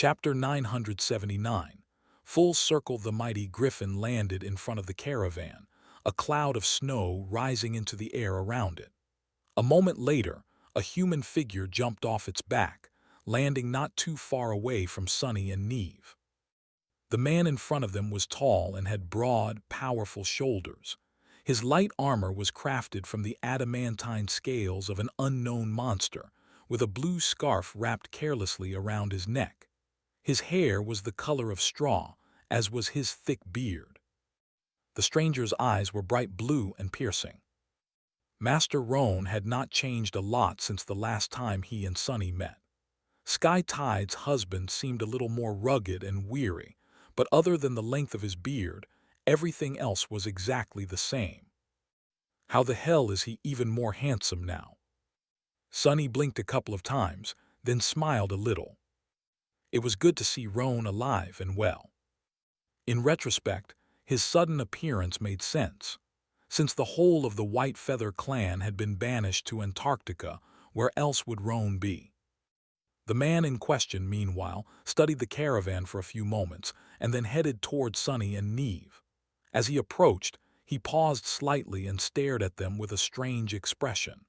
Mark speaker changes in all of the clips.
Speaker 1: Chapter 979. Full circle. The mighty griffin landed in front of the caravan, a cloud of snow rising into the air around it. A moment later, a human figure jumped off its back, landing not too far away from Sunny and Neve. The man in front of them was tall and had broad, powerful shoulders. His light armor was crafted from the adamantine scales of an unknown monster, with a blue scarf wrapped carelessly around his neck. His hair was the color of straw, as was his thick beard. The stranger's eyes were bright blue and piercing. Master Roan had not changed a lot since the last time he and Sunny met. Sky Tide's husband seemed a little more rugged and weary, but other than the length of his beard, everything else was exactly the same. How the hell is he even more handsome now? Sunny blinked a couple of times, then smiled a little. It was good to see Roan alive and well. In retrospect, his sudden appearance made sense, since the whole of the White Feather clan had been banished to Antarctica. Where else would Roan be? The man in question, meanwhile, studied the caravan for a few moments and then headed toward Sunny and Neve. As he approached, he paused slightly and stared at them with a strange expression.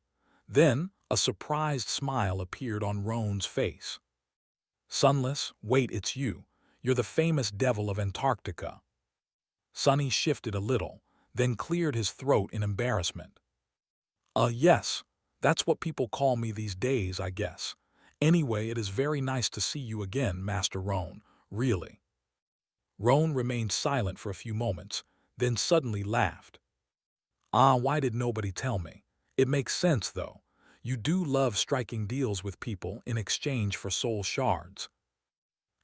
Speaker 1: Then, a surprised smile appeared on Roan's face. "Sunless, wait, it's you. You're the famous devil of Antarctica." Sunny shifted a little, then cleared his throat in embarrassment. Yes, that's what people call me these days, I guess. Anyway, it is very nice to see you again, Master Roan, really." Roan remained silent for a few moments, then suddenly laughed. Why did nobody tell me? It makes sense, though. You do love striking deals with people in exchange for soul shards."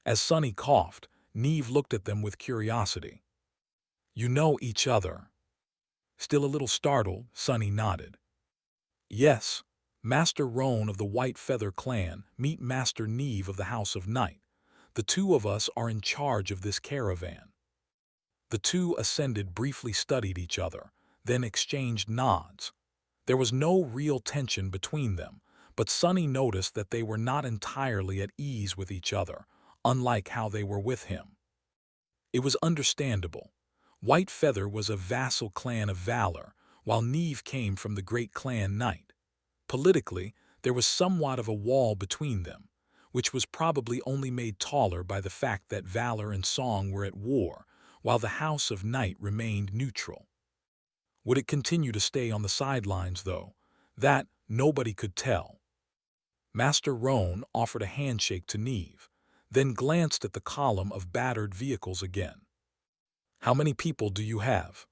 Speaker 1: As Sunny coughed, Neve looked at them with curiosity. "You know each other?" Still a little startled, Sunny nodded. "Yes, Master Roan of the White Feather clan, meet Master Neve of the House of Night. The two of us are in charge of this caravan." The two ascended, briefly studied each other, then exchanged nods. There was no real tension between them, but Sunny noticed that they were not entirely at ease with each other, unlike how they were with him. It was understandable. White Feather was a vassal clan of valor, while Neve came from the great clan Night. Politically, there was somewhat of a wall between them, which was probably only made taller by the fact that Valor and Song were at war, while the House of Night remained neutral. Would it continue to stay on the sidelines, though? That, nobody could tell. Master Roan offered a handshake to Neve, then glanced at the column of battered vehicles again. "How many people do you have?"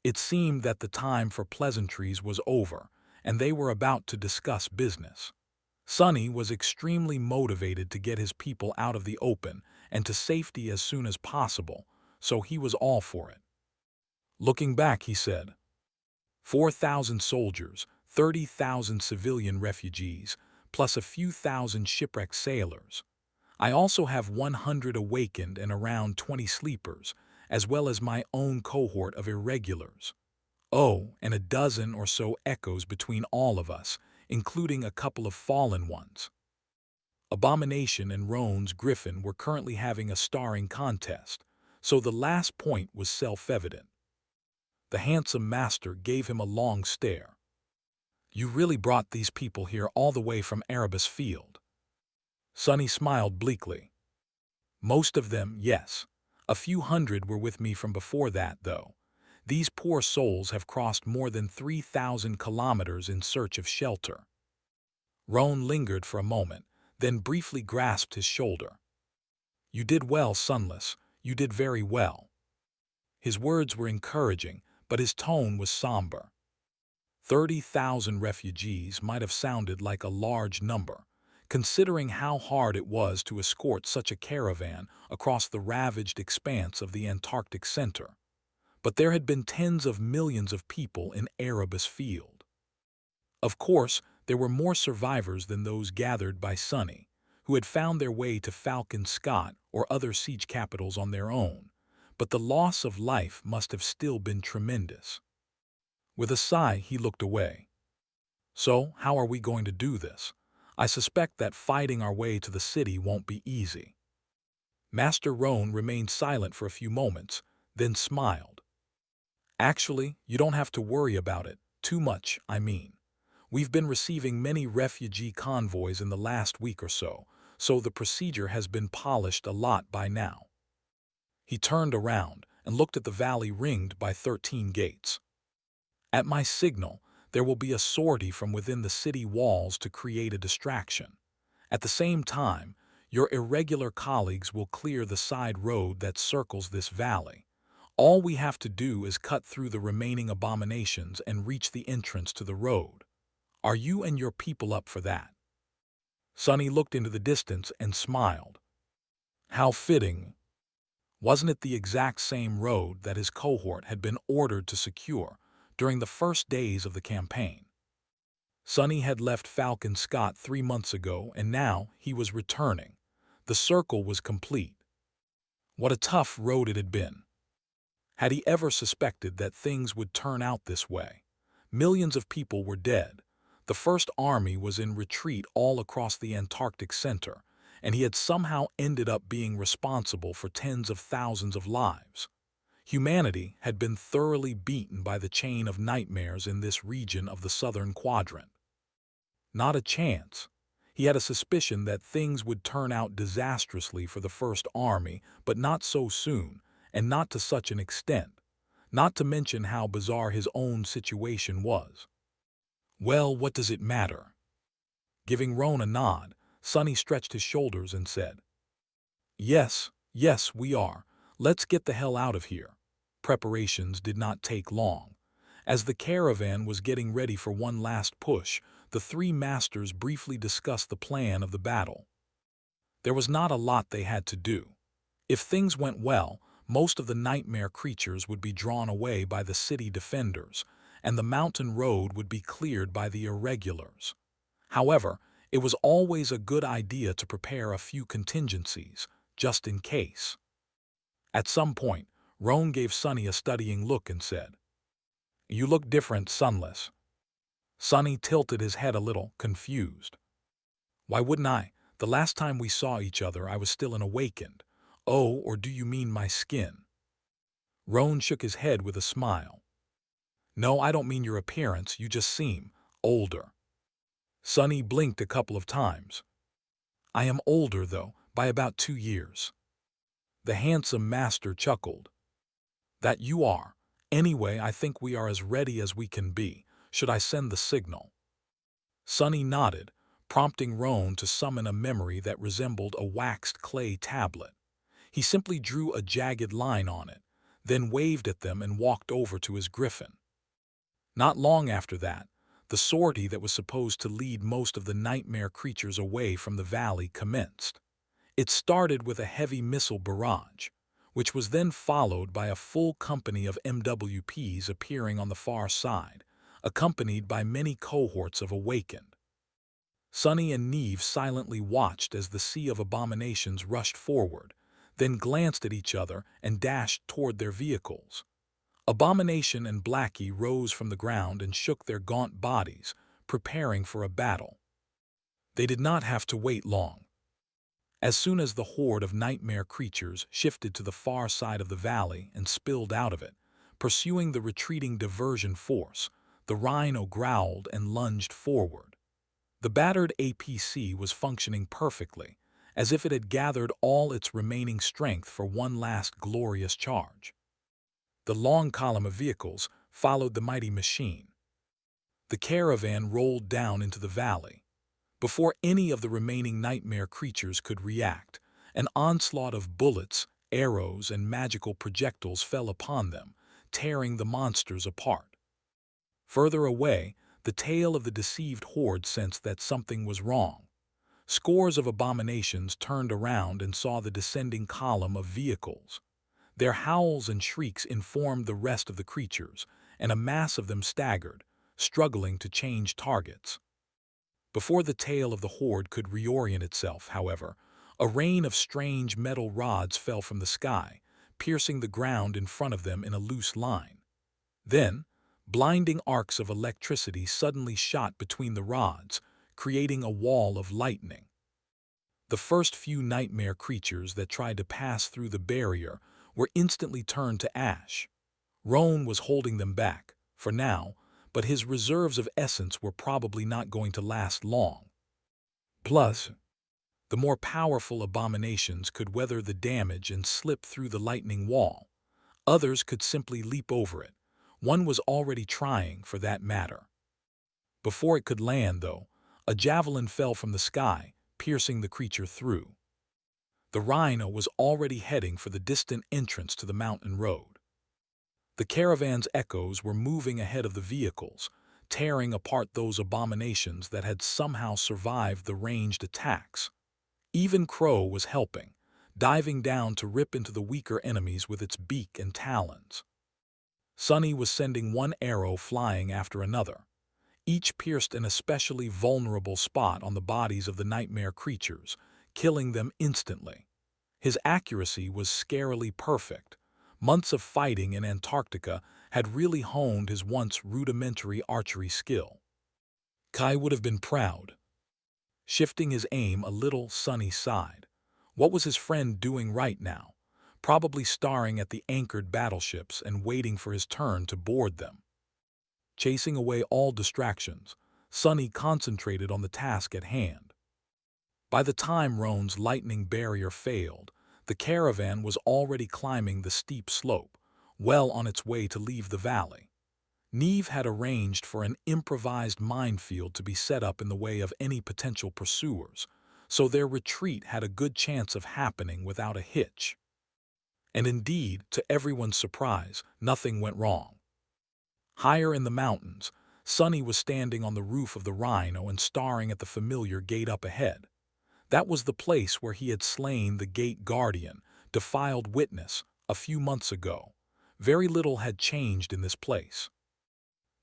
Speaker 1: It seemed that the time for pleasantries was over, and they were about to discuss business. Sunny was extremely motivated to get his people out of the open and to safety as soon as possible, so he was all for it. Looking back, he said, 4,000 soldiers, 30,000 civilian refugees, plus a few thousand shipwrecked sailors. I also have 100 awakened and around 20 sleepers, as well as my own cohort of irregulars. Oh, and a dozen or so echoes between all of us, including a couple of fallen ones. Abomination and Roan's Griffin were currently having a starring contest, so the last point was self-evident. The handsome master gave him a long stare. "You really brought these people here all the way from Erebus Field?" Sunny smiled bleakly. "Most of them, yes. A few hundred were with me from before that, though. These poor souls have crossed more than 3,000 kilometers in search of shelter." Roan lingered for a moment, then briefly grasped his shoulder. "You did well, Sunless. You did very well." His words were encouraging, but his tone was somber. 30,000 refugees might have sounded like a large number, considering how hard it was to escort such a caravan across the ravaged expanse of the Antarctic center. But there had been tens of millions of people in Erebus Field. Of course, there were more survivors than those gathered by Sunny, who had found their way to Falcon Scott or other siege capitals on their own, but the loss of life must have still been tremendous. With a sigh, he looked away. "So, how are we going to do this? I suspect that fighting our way to the city won't be easy." Master Roan remained silent for a few moments, then smiled. Actually, you don't have to worry about it. Too much, I mean. We've been receiving many refugee convoys in the last week or so the procedure has been polished a lot by now. He turned around and looked at the valley ringed by 13 gates. At my signal, there will be a sortie from within the city walls to create a distraction. At the same time, your irregular colleagues will clear the side road that circles this valley. All we have to do is cut through the remaining abominations and reach the entrance to the road. Are you and your people up for that? Sonny looked into the distance and smiled. How fitting. Wasn't it the exact same road that his cohort had been ordered to secure during the first days of the campaign? Sonny had left Falcon Scott 3 months ago, and now he was returning. The circle was complete. What a tough road it had been. Had he ever suspected that things would turn out this way? Millions of people were dead. The First Army was in retreat all across the Antarctic center, and he had somehow ended up being responsible for tens of thousands of lives. Humanity had been thoroughly beaten by the chain of nightmares in this region of the southern quadrant. Not a chance. He had a suspicion that things would turn out disastrously for the First Army, but not so soon, and not to such an extent, not to mention how bizarre his own situation was. Well, what does it matter? Giving Roan a nod, Sonny stretched his shoulders and said, Yes, we are. Let's get the hell out of here. Preparations did not take long. As the caravan was getting ready for one last push, the three masters briefly discussed the plan of the battle. There was not a lot they had to do. If things went well, most of the nightmare creatures would be drawn away by the city defenders, and the mountain road would be cleared by the irregulars. However, it was always a good idea to prepare a few contingencies, just in case. At some point, Roan gave Sonny a studying look and said, You look different, Sunless. Sonny tilted his head a little, confused. Why wouldn't I? The last time we saw each other, I was still an awakened. Oh, or do you mean my skin? Roan shook his head with a smile. No, I don't mean your appearance, you just seem older. Sonny blinked a couple of times. I am older, though, by about 2 years. The handsome master chuckled. That you are. Anyway, I think we are as ready as we can be. Should I send the signal? Sonny nodded, prompting Roan to summon a memory that resembled a waxed clay tablet. He simply drew a jagged line on it, then waved at them and walked over to his griffin. Not long after that, the sortie that was supposed to lead most of the nightmare creatures away from the valley commenced. It started with a heavy missile barrage, which was then followed by a full company of MWPs appearing on the far side, accompanied by many cohorts of awakened. Sonny and Neve silently watched as the sea of abominations rushed forward, then glanced at each other and dashed toward their vehicles. Abomination and Blackie rose from the ground and shook their gaunt bodies, preparing for a battle. They did not have to wait long. As soon as the horde of nightmare creatures shifted to the far side of the valley and spilled out of it, pursuing the retreating diversion force, the rhino growled and lunged forward. The battered APC was functioning perfectly, as if it had gathered all its remaining strength for one last glorious charge. The long column of vehicles followed the mighty machine. The caravan rolled down into the valley. Before any of the remaining nightmare creatures could react, an onslaught of bullets, arrows, and magical projectiles fell upon them, tearing the monsters apart. Further away, the tail of the deceived horde sensed that something was wrong. Scores of abominations turned around and saw the descending column of vehicles. Their howls and shrieks informed the rest of the creatures, and a mass of them staggered, struggling to change targets. Before the tail of the horde could reorient itself, however, a rain of strange metal rods fell from the sky, piercing the ground in front of them in a loose line. Then, blinding arcs of electricity suddenly shot between the rods, creating a wall of lightning. The first few nightmare creatures that tried to pass through the barrier were instantly turned to ash. Roan was holding them back, for now, but his reserves of essence were probably not going to last long. Plus, the more powerful abominations could weather the damage and slip through the lightning wall. Others could simply leap over it. One was already trying, for that matter. Before it could land, though, a javelin fell from the sky, piercing the creature through. The rhino was already heading for the distant entrance to the mountain road. The caravan's echoes were moving ahead of the vehicles, tearing apart those abominations that had somehow survived the ranged attacks. Even Crow was helping, diving down to rip into the weaker enemies with its beak and talons. Sunny was sending one arrow flying after another. Each pierced an especially vulnerable spot on the bodies of the nightmare creatures, killing them instantly. His accuracy was scarily perfect. Months of fighting in Antarctica had really honed his once rudimentary archery skill. Kai would have been proud. Shifting his aim a little, Sunny sighed. What was his friend doing right now? Probably staring at the anchored battleships and waiting for his turn to board them. Chasing away all distractions, Sunny concentrated on the task at hand. By the time Roan's lightning barrier failed, the caravan was already climbing the steep slope, well on its way to leave the valley. Neve had arranged for an improvised minefield to be set up in the way of any potential pursuers, so their retreat had a good chance of happening without a hitch. And indeed, to everyone's surprise, nothing went wrong. Higher in the mountains, Sunny was standing on the roof of the rhino and staring at the familiar gate up ahead. That was the place where he had slain the gate guardian, defiled witness, a few months ago. Very little had changed in this place.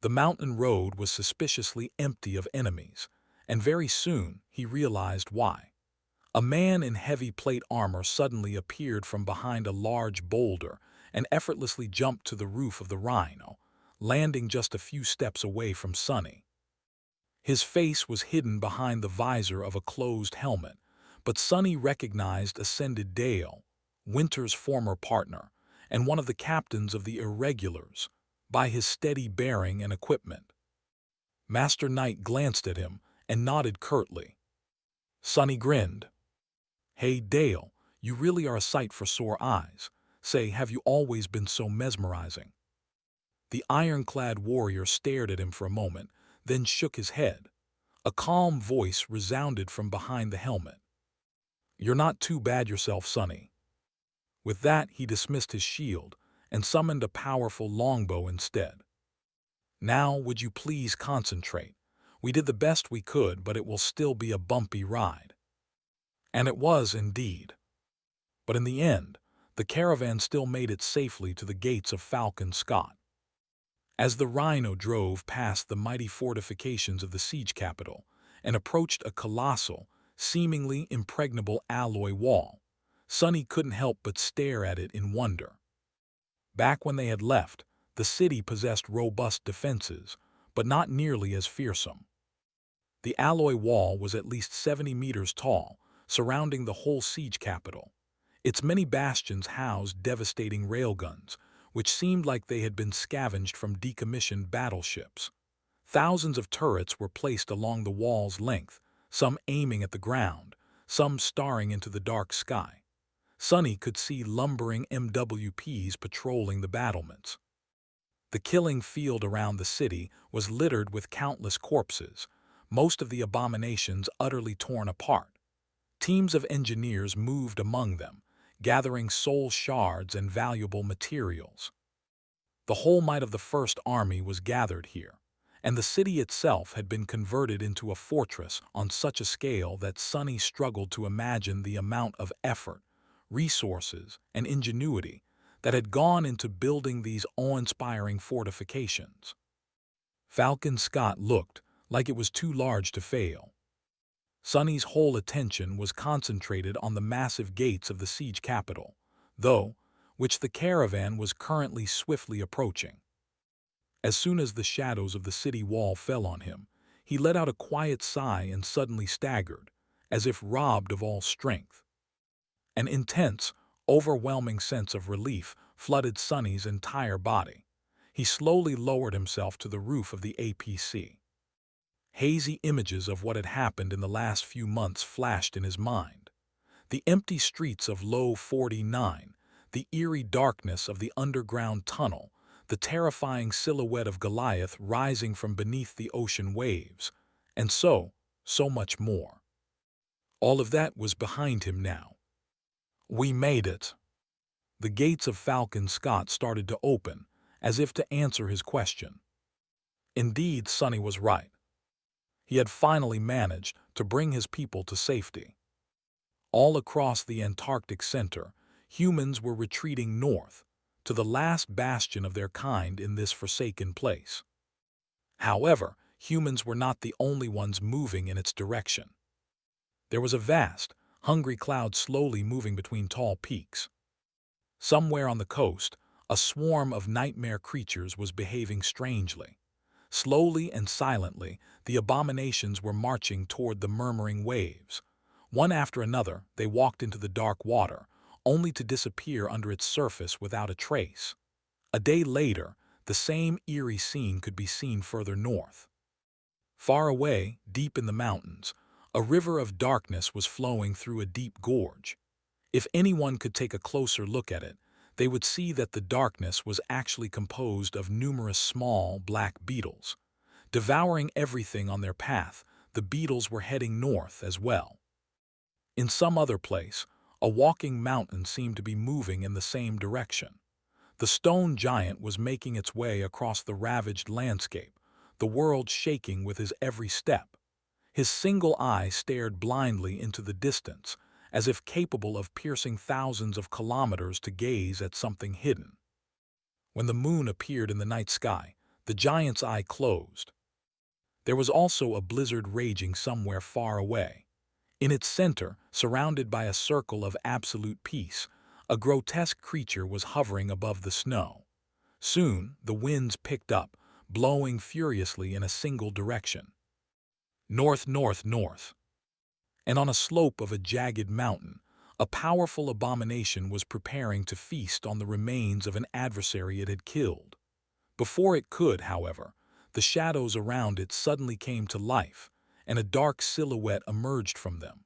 Speaker 1: The mountain road was suspiciously empty of enemies, and very soon he realized why. A man in heavy plate armor suddenly appeared from behind a large boulder and effortlessly jumped to the roof of the rhino, landing just a few steps away from Sunny. His face was hidden behind the visor of a closed helmet, but Sunny recognized Ascended Dale, Winter's former partner, and one of the captains of the Irregulars, by his steady bearing and equipment. Master Knight glanced at him and nodded curtly. Sunny grinned. "Hey, Dale, you really are a sight for sore eyes. Say, have you always been so mesmerizing?" The ironclad warrior stared at him for a moment, then shook his head. A calm voice resounded from behind the helmet. "You're not too bad yourself, Sunny." With that, he dismissed his shield and summoned a powerful longbow instead. "Now, would you please concentrate? We did the best we could, but it will still be a bumpy ride." And it was indeed. But in the end, the caravan still made it safely to the gates of Falcon Scott. As the rhino drove past the mighty fortifications of the siege capital and approached a colossal, seemingly impregnable alloy wall, Sunny couldn't help but stare at it in wonder. Back when they had left, the city possessed robust defenses, but not nearly as fearsome. The alloy wall was at least 70 meters tall, surrounding the whole siege capital. Its many bastions housed devastating railguns, which seemed like they had been scavenged from decommissioned battleships. Thousands of turrets were placed along the wall's length, some aiming at the ground, some staring into the dark sky. Sunny could see lumbering MWPs patrolling the battlements. The killing field around the city was littered with countless corpses, most of the abominations utterly torn apart. Teams of engineers moved among them, gathering soul shards and valuable materials. The whole might of the First Army was gathered here, and the city itself had been converted into a fortress on such a scale that Sunny struggled to imagine the amount of effort, resources, and ingenuity that had gone into building these awe-inspiring fortifications. Falcon Scott looked like it was too large to fail. Sunny's whole attention was concentrated on the massive gates of the siege capital, though, which the caravan was currently swiftly approaching. As soon as the shadows of the city wall fell on him, he let out a quiet sigh and suddenly staggered, as if robbed of all strength. An intense, overwhelming sense of relief flooded Sonny's entire body. He slowly lowered himself to the roof of the APC. Hazy images of what had happened in the last few months flashed in his mind. The empty streets of Low 49, the eerie darkness of the underground tunnel, the terrifying silhouette of Goliath rising from beneath the ocean waves, and so much more. All of that was behind him now. We made it. The gates of Falcon Scott started to open, as if to answer his question. Indeed, Sonny was right. He had finally managed to bring his people to safety. All across the Antarctic center, humans were retreating north, to the last bastion of their kind in this forsaken place. However, humans were not the only ones moving in its direction. There was a vast, hungry cloud slowly moving between tall peaks. Somewhere on the coast, a swarm of nightmare creatures was behaving strangely. Slowly and silently, the abominations were marching toward the murmuring waves. One after another, they walked into the dark water, only to disappear under its surface without a trace. A day later, the same eerie scene could be seen further north. Far away, deep in the mountains, a river of darkness was flowing through a deep gorge. If anyone could take a closer look at it, they would see that the darkness was actually composed of numerous small, black beetles. Devouring everything on their path, the beetles were heading north as well. In some other place, a walking mountain seemed to be moving in the same direction. The stone giant was making its way across the ravaged landscape, the world shaking with his every step. His single eye stared blindly into the distance, as if capable of piercing thousands of kilometers to gaze at something hidden. When the moon appeared in the night sky, the giant's eye closed. There was also a blizzard raging somewhere far away. In its center, surrounded by a circle of absolute peace, a grotesque creature was hovering above the snow. Soon, the winds picked up, blowing furiously in a single direction. North, north, north. And on a slope of a jagged mountain, a powerful abomination was preparing to feast on the remains of an adversary it had killed. Before it could, however, the shadows around it suddenly came to life, and a dark silhouette emerged from them.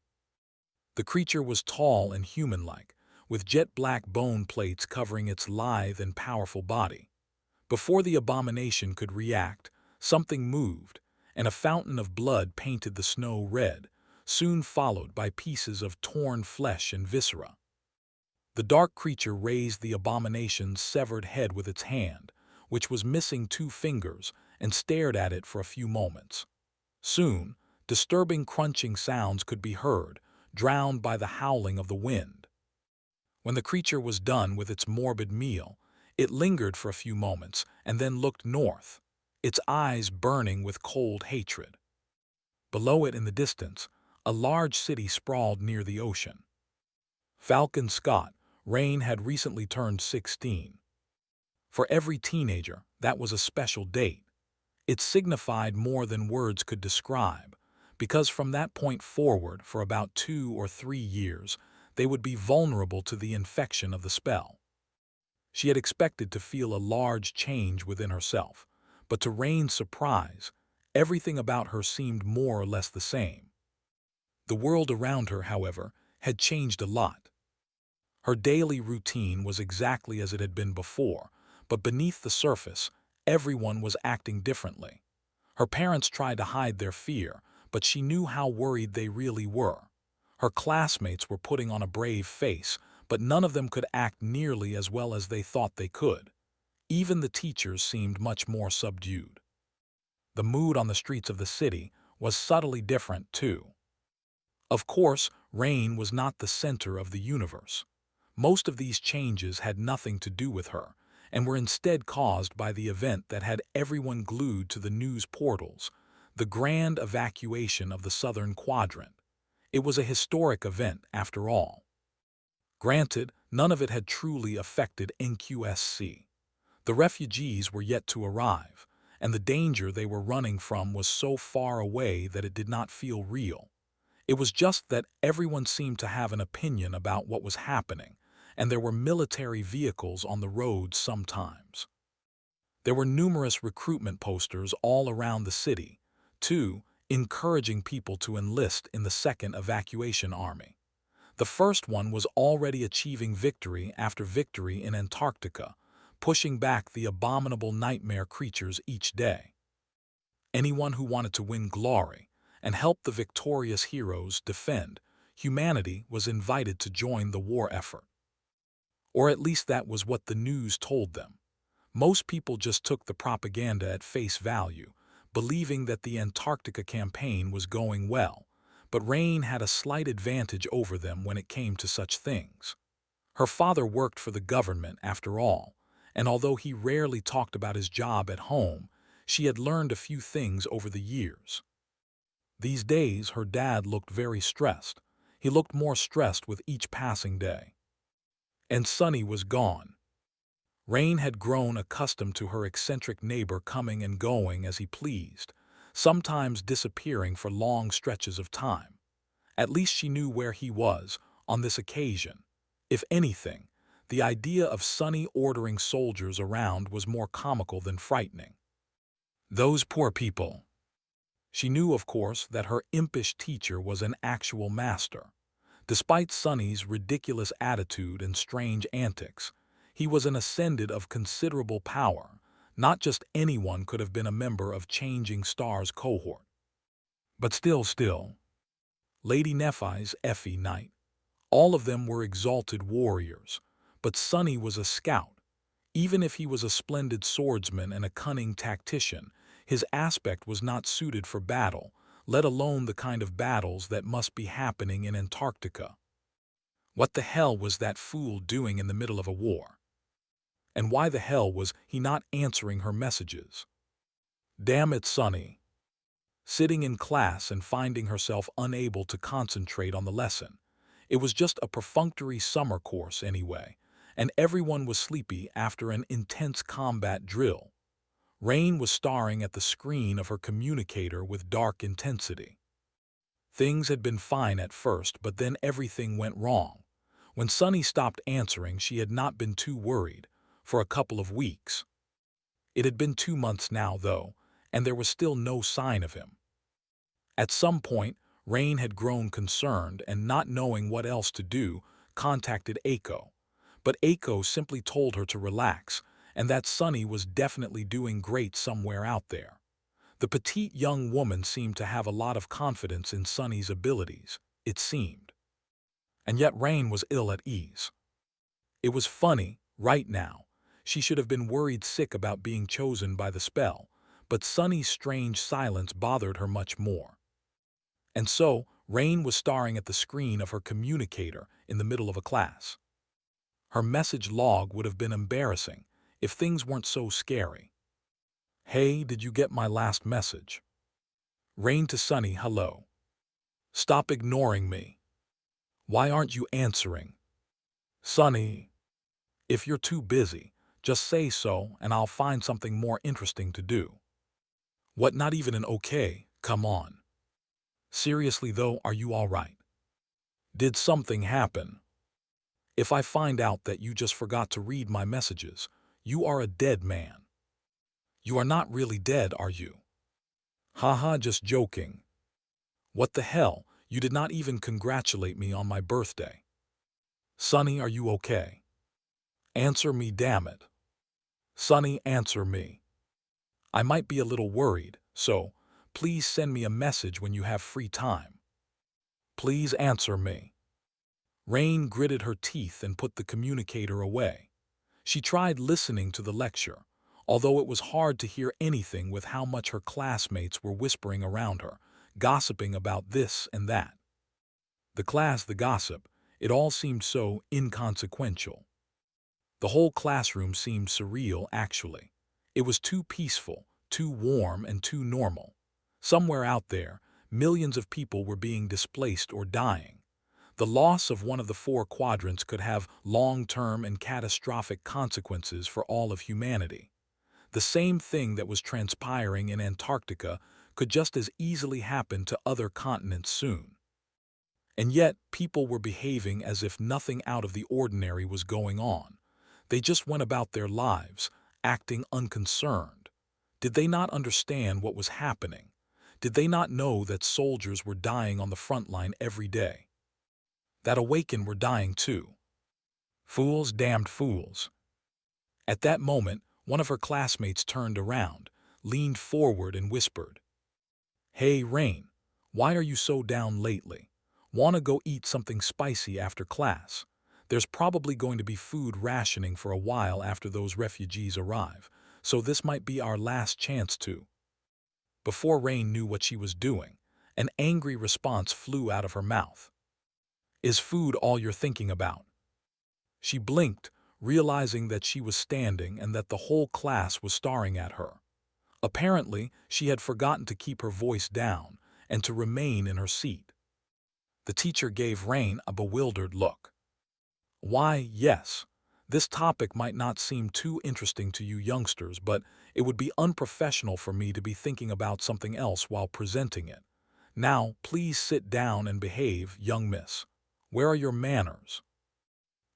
Speaker 1: The creature was tall and human-like, with jet-black bone plates covering its lithe and powerful body. Before the abomination could react, something moved, and a fountain of blood painted the snow red, soon followed by pieces of torn flesh and viscera. The dark creature raised the abomination's severed head with its hand, which was missing two fingers, and stared at it for a few moments. Soon, disturbing crunching sounds could be heard, drowned by the howling of the wind. When the creature was done with its morbid meal, it lingered for a few moments and then looked north, its eyes burning with cold hatred. Below it in the distance, a large city sprawled near the ocean. Falcon Scott, Rain had recently turned 16. For every teenager, that was a special date. It signified more than words could describe, because from that point forward, for about 2 or 3 years, they would be vulnerable to the infection of the spell. She had expected to feel a large change within herself, but to Rain's surprise, everything about her seemed more or less the same. The world around her, however, had changed a lot. Her daily routine was exactly as it had been before, but beneath the surface, everyone was acting differently. Her parents tried to hide their fear, but she knew how worried they really were. Her classmates were putting on a brave face, but none of them could act nearly as well as they thought they could. Even the teachers seemed much more subdued. The mood on the streets of the city was subtly different, too. Of course, Rain was not the center of the universe. Most of these changes had nothing to do with her, and were instead caused by the event that had everyone glued to the news portals, the grand evacuation of the southern quadrant. It was a historic event, after all. Granted, none of it had truly affected NQSC. The refugees were yet to arrive, and the danger they were running from was so far away that it did not feel real. It was just that everyone seemed to have an opinion about what was happening, and there were military vehicles on the roads sometimes. There were numerous recruitment posters all around the city, too, encouraging people to enlist in the Second Evacuation Army. The first one was already achieving victory after victory in Antarctica, pushing back the abominable nightmare creatures each day. Anyone who wanted to win glory and help the victorious heroes defend humanity was invited to join the war effort. Or at least that was what the news told them. Most people just took the propaganda at face value, believing that the Antarctica campaign was going well, but Rain had a slight advantage over them when it came to such things. Her father worked for the government after all, and although he rarely talked about his job at home, she had learned a few things over the years. These days, her dad looked very stressed. He looked more stressed with each passing day. And Sunny was gone. Rain had grown accustomed to her eccentric neighbor coming and going as he pleased, sometimes disappearing for long stretches of time. At least she knew where he was on this occasion. If anything, the idea of Sunny ordering soldiers around was more comical than frightening. Those poor people. She knew, of course, that her impish teacher was an actual master. Despite Sunny's ridiculous attitude and strange antics, he was an ascendant of considerable power. Not just anyone could have been a member of Changing Stars cohort. But still, Lady Nephai's Effie Knight. All of them were exalted warriors, but Sunny was a scout. Even if he was a splendid swordsman and a cunning tactician, his aspect was not suited for battle, let alone the kind of battles that must be happening in Antarctica. What the hell was that fool doing in the middle of a war? And why the hell was he not answering her messages? Damn it, Sunny. Sitting in class and finding herself unable to concentrate on the lesson. It was just a perfunctory summer course anyway, and everyone was sleepy after an intense combat drill. Rain was staring at the screen of her communicator with dark intensity. Things had been fine at first, but then everything went wrong. When Sunny stopped answering, she had not been too worried, for a couple of weeks. It had been 2 months now, though, and there was still no sign of him. At some point, Rain had grown concerned and, not knowing what else to do, contacted Aiko. But Aiko simply told her to relax, and that Sunny was definitely doing great somewhere out there. The petite young woman seemed to have a lot of confidence in Sunny's abilities, it seemed. And yet Rain was ill at ease. It was funny, right now. She should have been worried sick about being chosen by the spell, but Sunny's strange silence bothered her much more. And so, Rain was staring at the screen of her communicator in the middle of a class. Her message log would have been embarrassing if things weren't so scary. Hey, did you get my last message? Rain to Sunny, hello. Stop ignoring me. Why aren't you answering? Sunny. If you're too busy, just say so and I'll find something more interesting to do. What, not even an okay? Come on. Seriously though, are you all right? Did something happen? If I find out that you just forgot to read my messages, you are a dead man. You are not really dead, are you? Haha, just joking. What the hell, you did not even congratulate me on my birthday. Sunny, are you okay? Answer me, damn it. Sunny, answer me. I might be a little worried, so please send me a message when you have free time. Please answer me. Rain gritted her teeth and put the communicator away. She tried listening to the lecture, although it was hard to hear anything with how much her classmates were whispering around her, gossiping about this and that. The class, the gossip, it all seemed so inconsequential. The whole classroom seemed surreal, actually. It was too peaceful, too warm, and too normal. Somewhere out there, millions of people were being displaced or dying. The loss of one of the 4 quadrants could have long-term and catastrophic consequences for all of humanity. The same thing that was transpiring in Antarctica could just as easily happen to other continents soon. And yet, people were behaving as if nothing out of the ordinary was going on. They just went about their lives, acting unconcerned. Did they not understand what was happening? Did they not know that soldiers were dying on the front line every day? That Awakened were dying too. Fools, damned fools. At that moment, one of her classmates turned around, leaned forward and whispered, "Hey, Rain, why are you so down lately? Want to go eat something spicy after class? There's probably going to be food rationing for a while after those refugees arrive, so this might be our last chance to." Before Rain knew what she was doing, an angry response flew out of her mouth. "Is food all you're thinking about?" She blinked, realizing that she was standing and that the whole class was staring at her. Apparently, she had forgotten to keep her voice down and to remain in her seat. The teacher gave Rain a bewildered look. "Why, yes. This topic might not seem too interesting to you youngsters, but it would be unprofessional for me to be thinking about something else while presenting it. Now, please sit down and behave, young miss. Where are your manners?"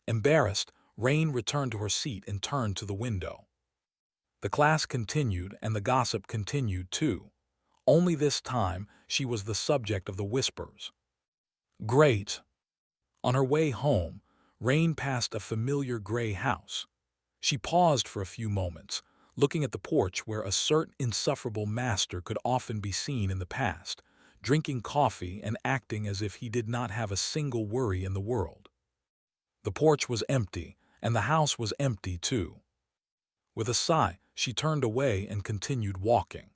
Speaker 1: Embarrassed, Rain returned to her seat and turned to the window. The class continued, and the gossip continued too. Only this time, she was the subject of the whispers. Great. On her way home, Rain passed a familiar gray house. She paused for a few moments, looking at the porch where a certain insufferable master could often be seen in the past, drinking coffee and acting as if he did not have a single worry in the world. The porch was empty, and the house was empty too. With a sigh, she turned away and continued walking.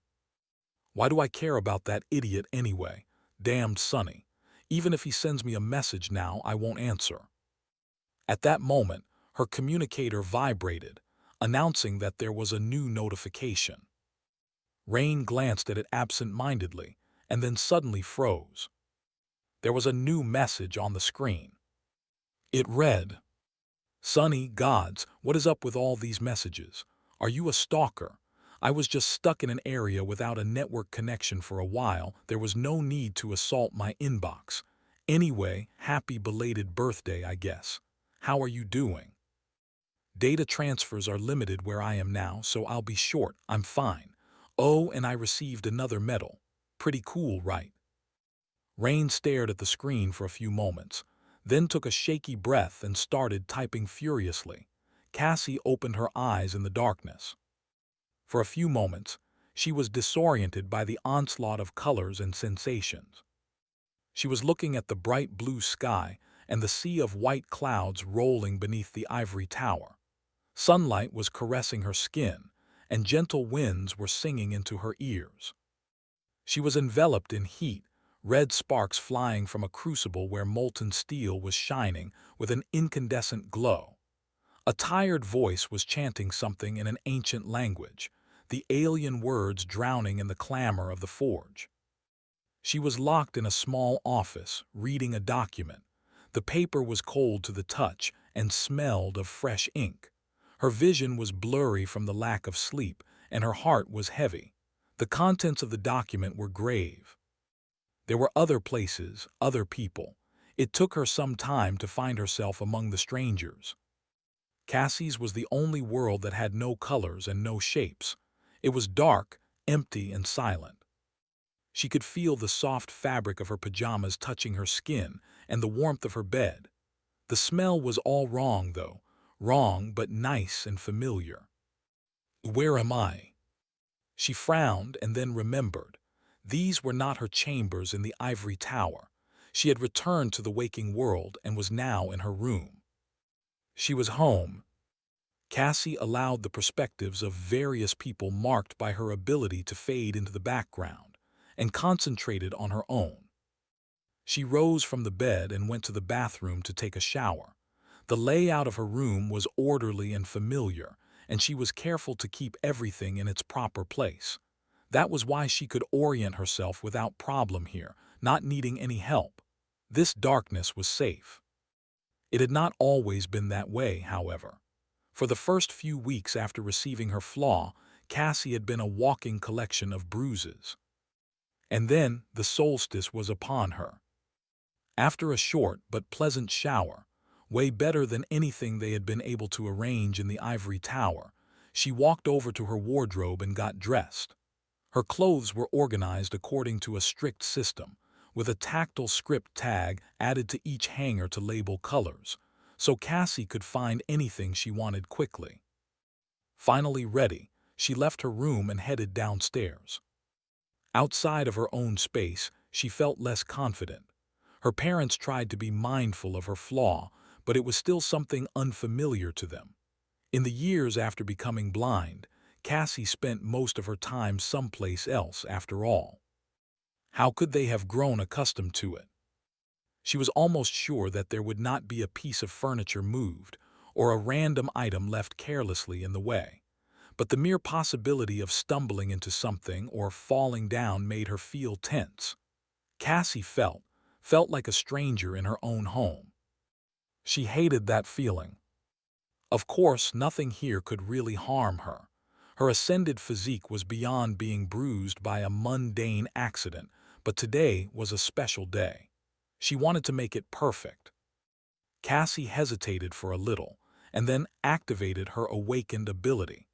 Speaker 1: Why do I care about that idiot anyway? Damned Sonny. Even if he sends me a message now, I won't answer. At that moment, her communicator vibrated, announcing that there was a new notification. Rain glanced at it absent-mindedly, and then suddenly froze. There was a new message on the screen. It read, "Sonny, gods, what is up with all these messages? Are you a stalker? I was just stuck in an area without a network connection for a while. There was no need to assault my inbox. Anyway, happy belated birthday, I guess. How are you doing? Data transfers are limited where I am now, so I'll be short. I'm fine. Oh, and I received another medal. Pretty cool, right?" Rain stared at the screen for a few moments, then took a shaky breath and started typing furiously. Cassie opened her eyes in the darkness. For a few moments, she was disoriented by the onslaught of colors and sensations. She was looking at the bright blue sky and the sea of white clouds rolling beneath the ivory tower. Sunlight was caressing her skin, and gentle winds were singing into her ears. She was enveloped in heat, red sparks flying from a crucible where molten steel was shining with an incandescent glow. A tired voice was chanting something in an ancient language, the alien words drowning in the clamor of the forge. She was locked in a small office, reading a document. The paper was cold to the touch and smelled of fresh ink. Her vision was blurry from the lack of sleep, and her heart was heavy. The contents of the document were grave. There were other places, other people. It took her some time to find herself among the strangers. Cassie's was the only world that had no colors and no shapes. It was dark, empty, and silent. She could feel the soft fabric of her pajamas touching her skin and the warmth of her bed. The smell was all wrong, though. Wrong, but nice and familiar. Where am I? She frowned and then remembered. These were not her chambers in the ivory tower. She had returned to the waking world and was now in her room. She was home. Cassie allowed the perspectives of various people marked by her ability to fade into the background and concentrated on her own. She rose from the bed and went to the bathroom to take a shower. The layout of her room was orderly and familiar, and she was careful to keep everything in its proper place. That was why she could orient herself without problem here, not needing any help. This darkness was safe. It had not always been that way, however. For the first few weeks after receiving her flaw, Cassie had been a walking collection of bruises. And then the solstice was upon her. After a short but pleasant shower, way better than anything they had been able to arrange in the ivory tower, she walked over to her wardrobe and got dressed. Her clothes were organized according to a strict system, with a tactile script tag added to each hanger to label colors, so Cassie could find anything she wanted quickly. Finally ready, she left her room and headed downstairs. Outside of her own space, she felt less confident. Her parents tried to be mindful of her flaw, but it was still something unfamiliar to them. In the years after becoming blind, Cassie spent most of her time someplace else after all. How could they have grown accustomed to it? She was almost sure that there would not be a piece of furniture moved or a random item left carelessly in the way. But the mere possibility of stumbling into something or falling down made her feel tense. Cassie felt like a stranger in her own home. She hated that feeling. Of course, nothing here could really harm her. Her ascended physique was beyond being bruised by a mundane accident, but today was a special day. She wanted to make it perfect. Cassie hesitated for a little, and then activated her awakened ability.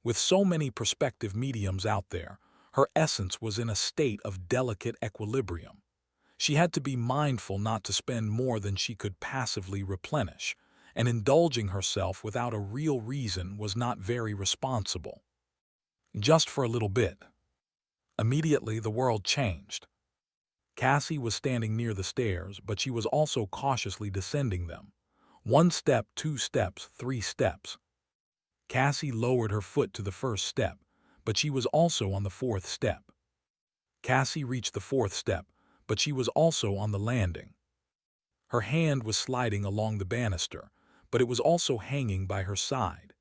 Speaker 1: With so many perspective mediums out there, her essence was in a state of delicate equilibrium. She had to be mindful not to spend more than she could passively replenish, and indulging herself without a real reason was not very responsible. Just for a little bit. Immediately, the world changed. Cassie was standing near the stairs, but she was also cautiously descending them. 1 step, 2 steps, 3 steps. Cassie lowered her foot to the first step, but she was also on the 4th step. Cassie reached the 4th step, but she was also on the landing. Her hand was sliding along the banister, but it was also hanging by her side.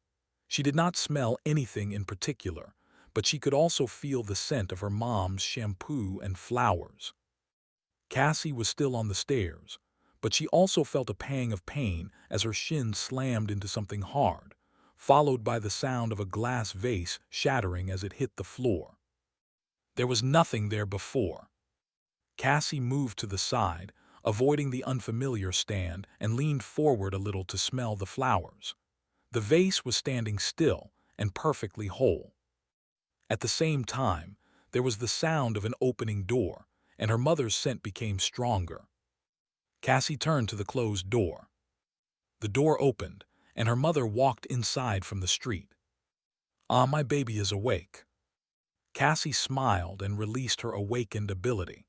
Speaker 1: She did not smell anything in particular, but she could also feel the scent of her mom's shampoo and flowers. Cassie was still on the stairs, but she also felt a pang of pain as her shin slammed into something hard, followed by the sound of a glass vase shattering as it hit the floor. There was nothing there before. Cassie moved to the side, avoiding the unfamiliar stand, and leaned forward a little to smell the flowers. The vase was standing still and perfectly whole. At the same time, there was the sound of an opening door, and her mother's scent became stronger. Cassie turned to the closed door. The door opened, and her mother walked inside from the street. "Ah, my baby is awake." Cassie smiled and released her awakened ability.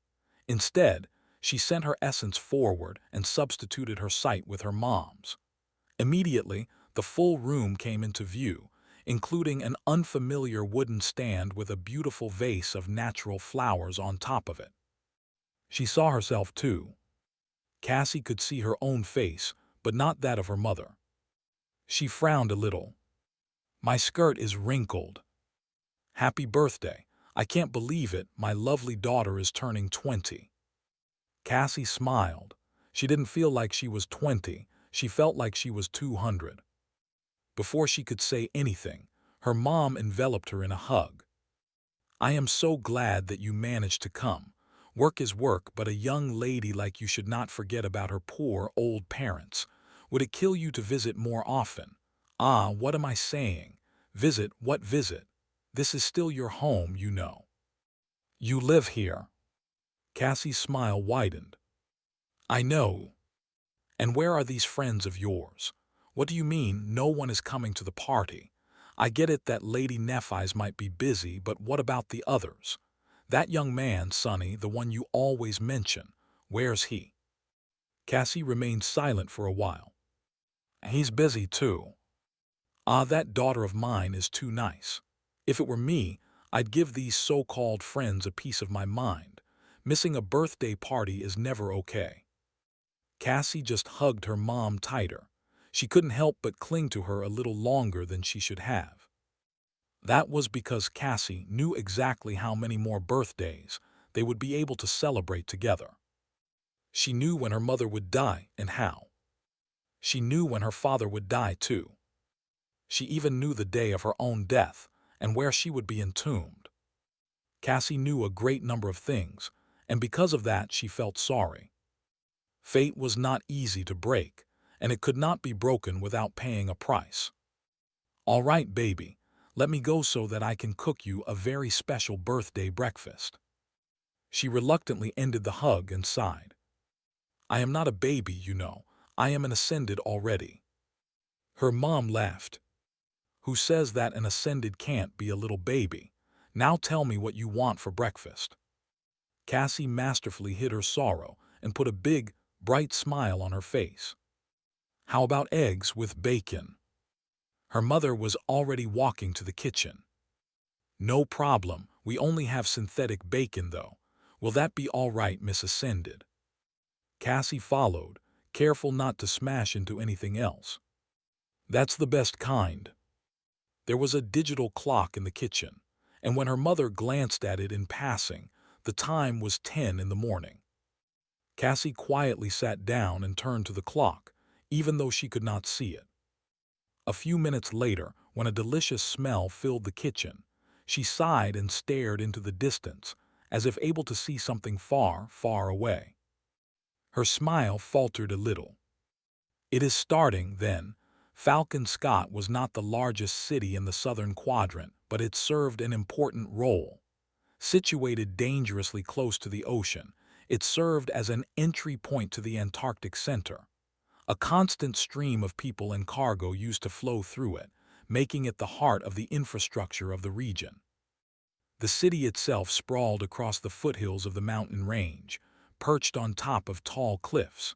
Speaker 1: Instead, she sent her essence forward and substituted her sight with her mom's. Immediately, the full room came into view, including an unfamiliar wooden stand with a beautiful vase of natural flowers on top of it. She saw herself too. Cassie could see her own face, but not that of her mother. She frowned a little. "My skirt is wrinkled. Happy birthday. I can't believe it, my lovely daughter is turning 20. Cassie smiled. She didn't feel like she was 20, she felt like she was 200. Before she could say anything, her mom enveloped her in a hug. "I am so glad that you managed to come. Work is work, but a young lady like you should not forget about her poor old parents. Would it kill you to visit more often?" "Ah, what am I saying? Visit, what visit? This is still your home, you know. You live here." Cassie's smile widened. "I know. And where are these friends of yours? What do you mean no one is coming to the party? I get it that Lady Nephi's might be busy, but what about the others? That young man, Sonny, the one you always mention, where's he?" Cassie remained silent for a while. "He's busy too. Ah, that daughter of mine is too nice. If it were me, I'd give these so-called friends a piece of my mind. Missing a birthday party is never okay." Cassie just hugged her mom tighter. She couldn't help but cling to her a little longer than she should have. That was because Cassie knew exactly how many more birthdays they would be able to celebrate together. She knew when her mother would die and how. She knew when her father would die too. She even knew the day of her own death and where she would be entombed. Cassie knew a great number of things, and because of that she felt sorry. Fate was not easy to break, and it could not be broken without paying a price. "All right, baby, let me go so that I can cook you a very special birthday breakfast." She reluctantly ended the hug and sighed. "I am not a baby, you know. I am an ascended already." Her mom laughed. "Who says that an ascended can't be a little baby? Now tell me what you want for breakfast." Cassie masterfully hid her sorrow and put a big, bright smile on her face. "How about eggs with bacon?" Her mother was already walking to the kitchen. "No problem, we only have synthetic bacon though. Will that be all right, Miss Ascended?" Cassie followed, careful not to smash into anything else. "That's the best kind." There was a digital clock in the kitchen, and when her mother glanced at it in passing, the time was 10 in the morning. Cassie quietly sat down and turned to the clock, even though she could not see it. A few minutes later, when a delicious smell filled the kitchen, she sighed and stared into the distance, as if able to see something far, far away. Her smile faltered a little. It is starting, then. Falcon Scott was not the largest city in the southern quadrant, but it served an important role. Situated dangerously close to the ocean, it served as an entry point to the Antarctic Center. A constant stream of people and cargo used to flow through it, making it the heart of the infrastructure of the region. The city itself sprawled across the foothills of the mountain range, perched on top of tall cliffs.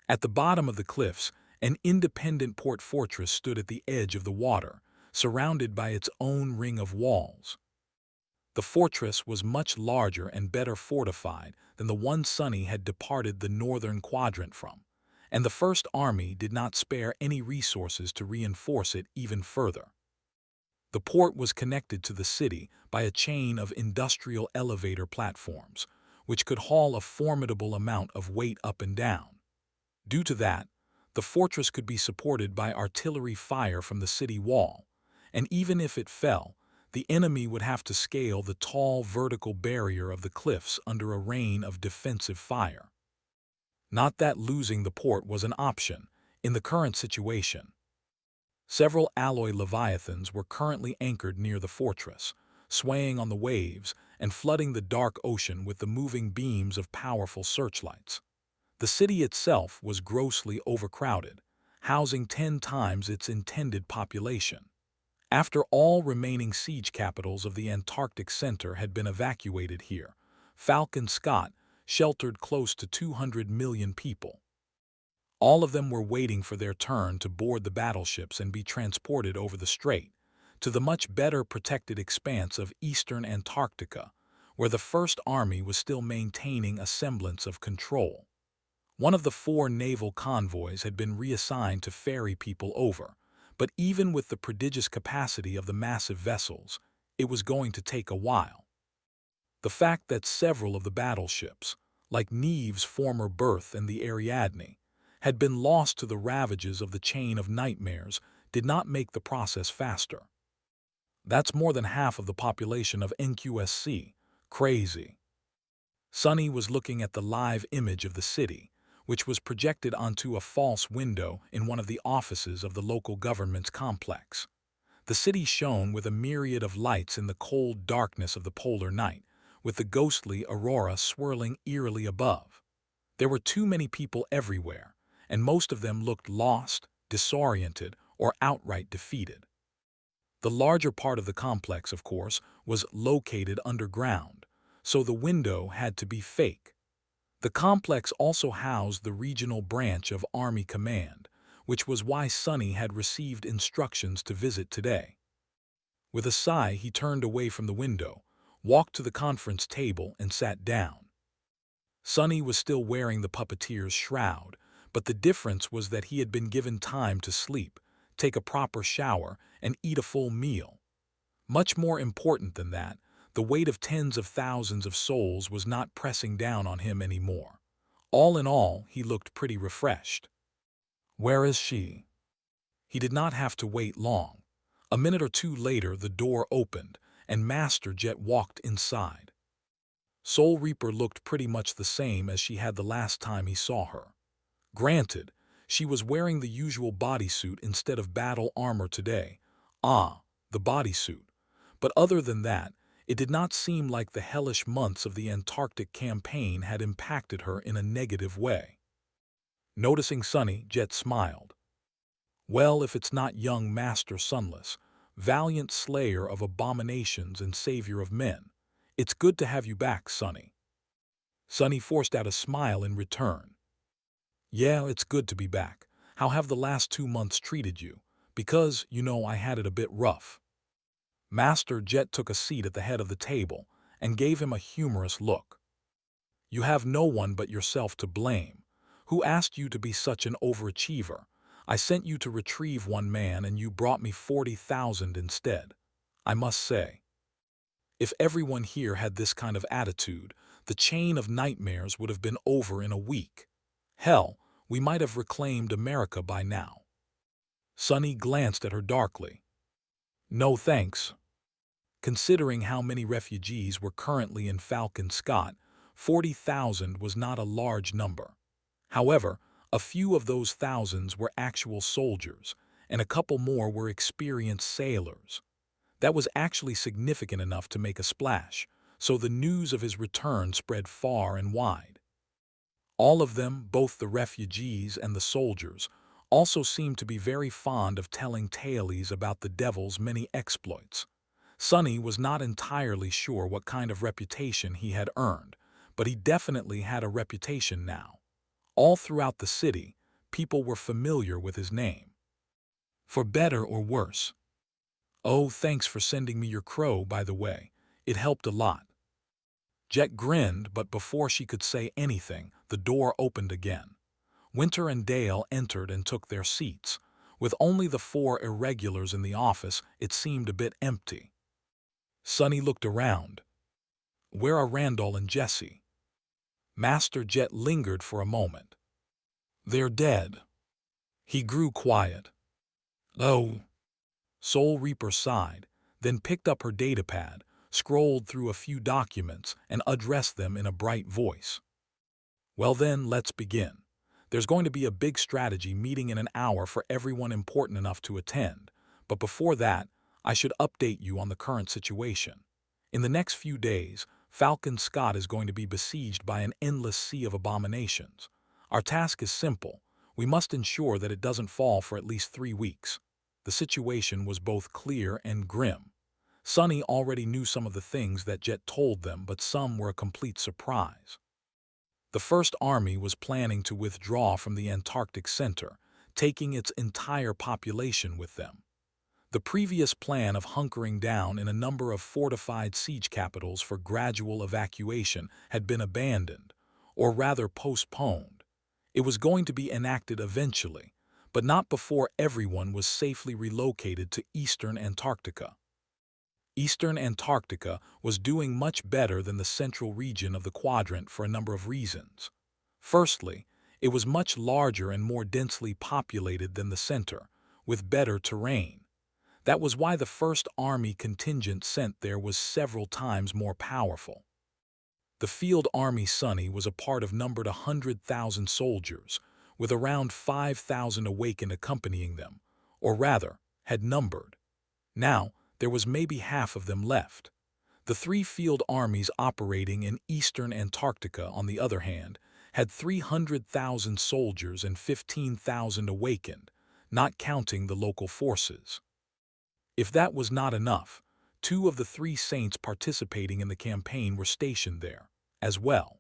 Speaker 1: At the bottom of the cliffs, an independent port fortress stood at the edge of the water, surrounded by its own ring of walls. The fortress was much larger and better fortified than the one Sonny had departed the northern quadrant from, and the First Army did not spare any resources to reinforce it even further. The port was connected to the city by a chain of industrial elevator platforms, which could haul a formidable amount of weight up and down. Due to that, the fortress could be supported by artillery fire from the city wall, and even if it fell, the enemy would have to scale the tall vertical barrier of the cliffs under a rain of defensive fire. Not that losing the port was an option in the current situation. Several alloy leviathans were currently anchored near the fortress, swaying on the waves and flooding the dark ocean with the moving beams of powerful searchlights. The city itself was grossly overcrowded, housing 10 times its intended population. After all remaining siege capitals of the Antarctic Center had been evacuated here, Falcon Scott sheltered close to 200 million people. All of them were waiting for their turn to board the battleships and be transported over the strait to the much better protected expanse of eastern Antarctica, where the First Army was still maintaining a semblance of control. One of the 4 naval convoys had been reassigned to ferry people over, but even with the prodigious capacity of the massive vessels, it was going to take a while. The fact that several of the battleships, like Neve's former berth and the Ariadne, had been lost to the ravages of the chain of nightmares did not make the process faster. That's more than half of the population of NQSC. Crazy. Sonny was looking at the live image of the city, which was projected onto a false window in one of the offices of the local government's complex. The city shone with a myriad of lights in the cold darkness of the polar night, with the ghostly aurora swirling eerily above. There were too many people everywhere, and most of them looked lost, disoriented, or outright defeated. The larger part of the complex, of course, was located underground, so the window had to be fake. The complex also housed the regional branch of Army Command, which was why Sonny had received instructions to visit today. With a sigh, he turned away from the window, walked to the conference table, and sat down. Sonny was still wearing the puppeteer's shroud, but the difference was that he had been given time to sleep, take a proper shower, and eat a full meal. Much more important than that, the weight of tens of thousands of souls was not pressing down on him anymore. All in all, he looked pretty refreshed. "Where is she?" He did not have to wait long. A minute or two later, the door opened, and Master Jet walked inside. Soul Reaper looked pretty much the same as she had the last time he saw her. Granted, she was wearing the usual bodysuit instead of battle armor today. Ah, the bodysuit. But other than that, it did not seem like the hellish months of the Antarctic campaign had impacted her in a negative way. Noticing Sunny, Jet smiled. Well, if it's not young Master Sunless, valiant slayer of abominations and savior of men, it's good to have you back, Sunny. Sunny forced out a smile in return. Yeah, it's good to be back. How have the last 2 months treated you? Because, I had it a bit rough. Master Jet took a seat at the head of the table and gave him a humorous look. You have no one but yourself to blame. Who asked you to be such an overachiever? I sent you to retrieve one man and you brought me 40,000 instead. I must say, if everyone here had this kind of attitude, the chain of nightmares would have been over in a week. Hell, we might have reclaimed America by now. Sunny glanced at her darkly. No thanks. Considering how many refugees were currently in Falcon Scott, 40,000 was not a large number. However, a few of those thousands were actual soldiers, and a couple more were experienced sailors. That was actually significant enough to make a splash, so the news of his return spread far and wide. All of them, both the refugees and the soldiers, also seemed to be very fond of telling tales about the devil's many exploits. Sunny was not entirely sure what kind of reputation he had earned, but he definitely had a reputation now. All throughout the city, people were familiar with his name. For better or worse. Oh, thanks for sending me your crow, by the way. It helped a lot. Jet grinned, but before she could say anything, the door opened again. Winter and Dale entered and took their seats. With only the 4 irregulars in the office, it seemed a bit empty. Sunny looked around. Where are Randall and Jesse? Master Jet lingered for a moment. They're dead. He grew quiet. Oh. Soul Reaper sighed, then picked up her datapad, scrolled through a few documents, and addressed them in a bright voice. Well then, let's begin. There's going to be a big strategy meeting in an hour for everyone important enough to attend, but before that, I should update you on the current situation. In the next few days, Falcon Scott is going to be besieged by an endless sea of abominations. Our task is simple. We must ensure that it doesn't fall for at least 3 weeks. The situation was both clear and grim. Sunny already knew some of the things that Jet told them, but some were a complete surprise. The First Army was planning to withdraw from the Antarctic Center, taking its entire population with them. The previous plan of hunkering down in a number of fortified siege capitals for gradual evacuation had been abandoned, or rather postponed. It was going to be enacted eventually, but not before everyone was safely relocated to Eastern Antarctica. Eastern Antarctica was doing much better than the central region of the quadrant for a number of reasons. Firstly, it was much larger and more densely populated than the center, with better terrain. That was why the First Army contingent sent there was several times more powerful. The Field Army Sunny was a part of numbered 100,000 soldiers, with around 5,000 awakened accompanying them, or rather, had numbered. Now, there was maybe half of them left. The 3 field armies operating in Eastern Antarctica, on the other hand, had 300,000 soldiers and 15,000 awakened, not counting the local forces. If that was not enough, 2 of the 3 saints participating in the campaign were stationed there, as well.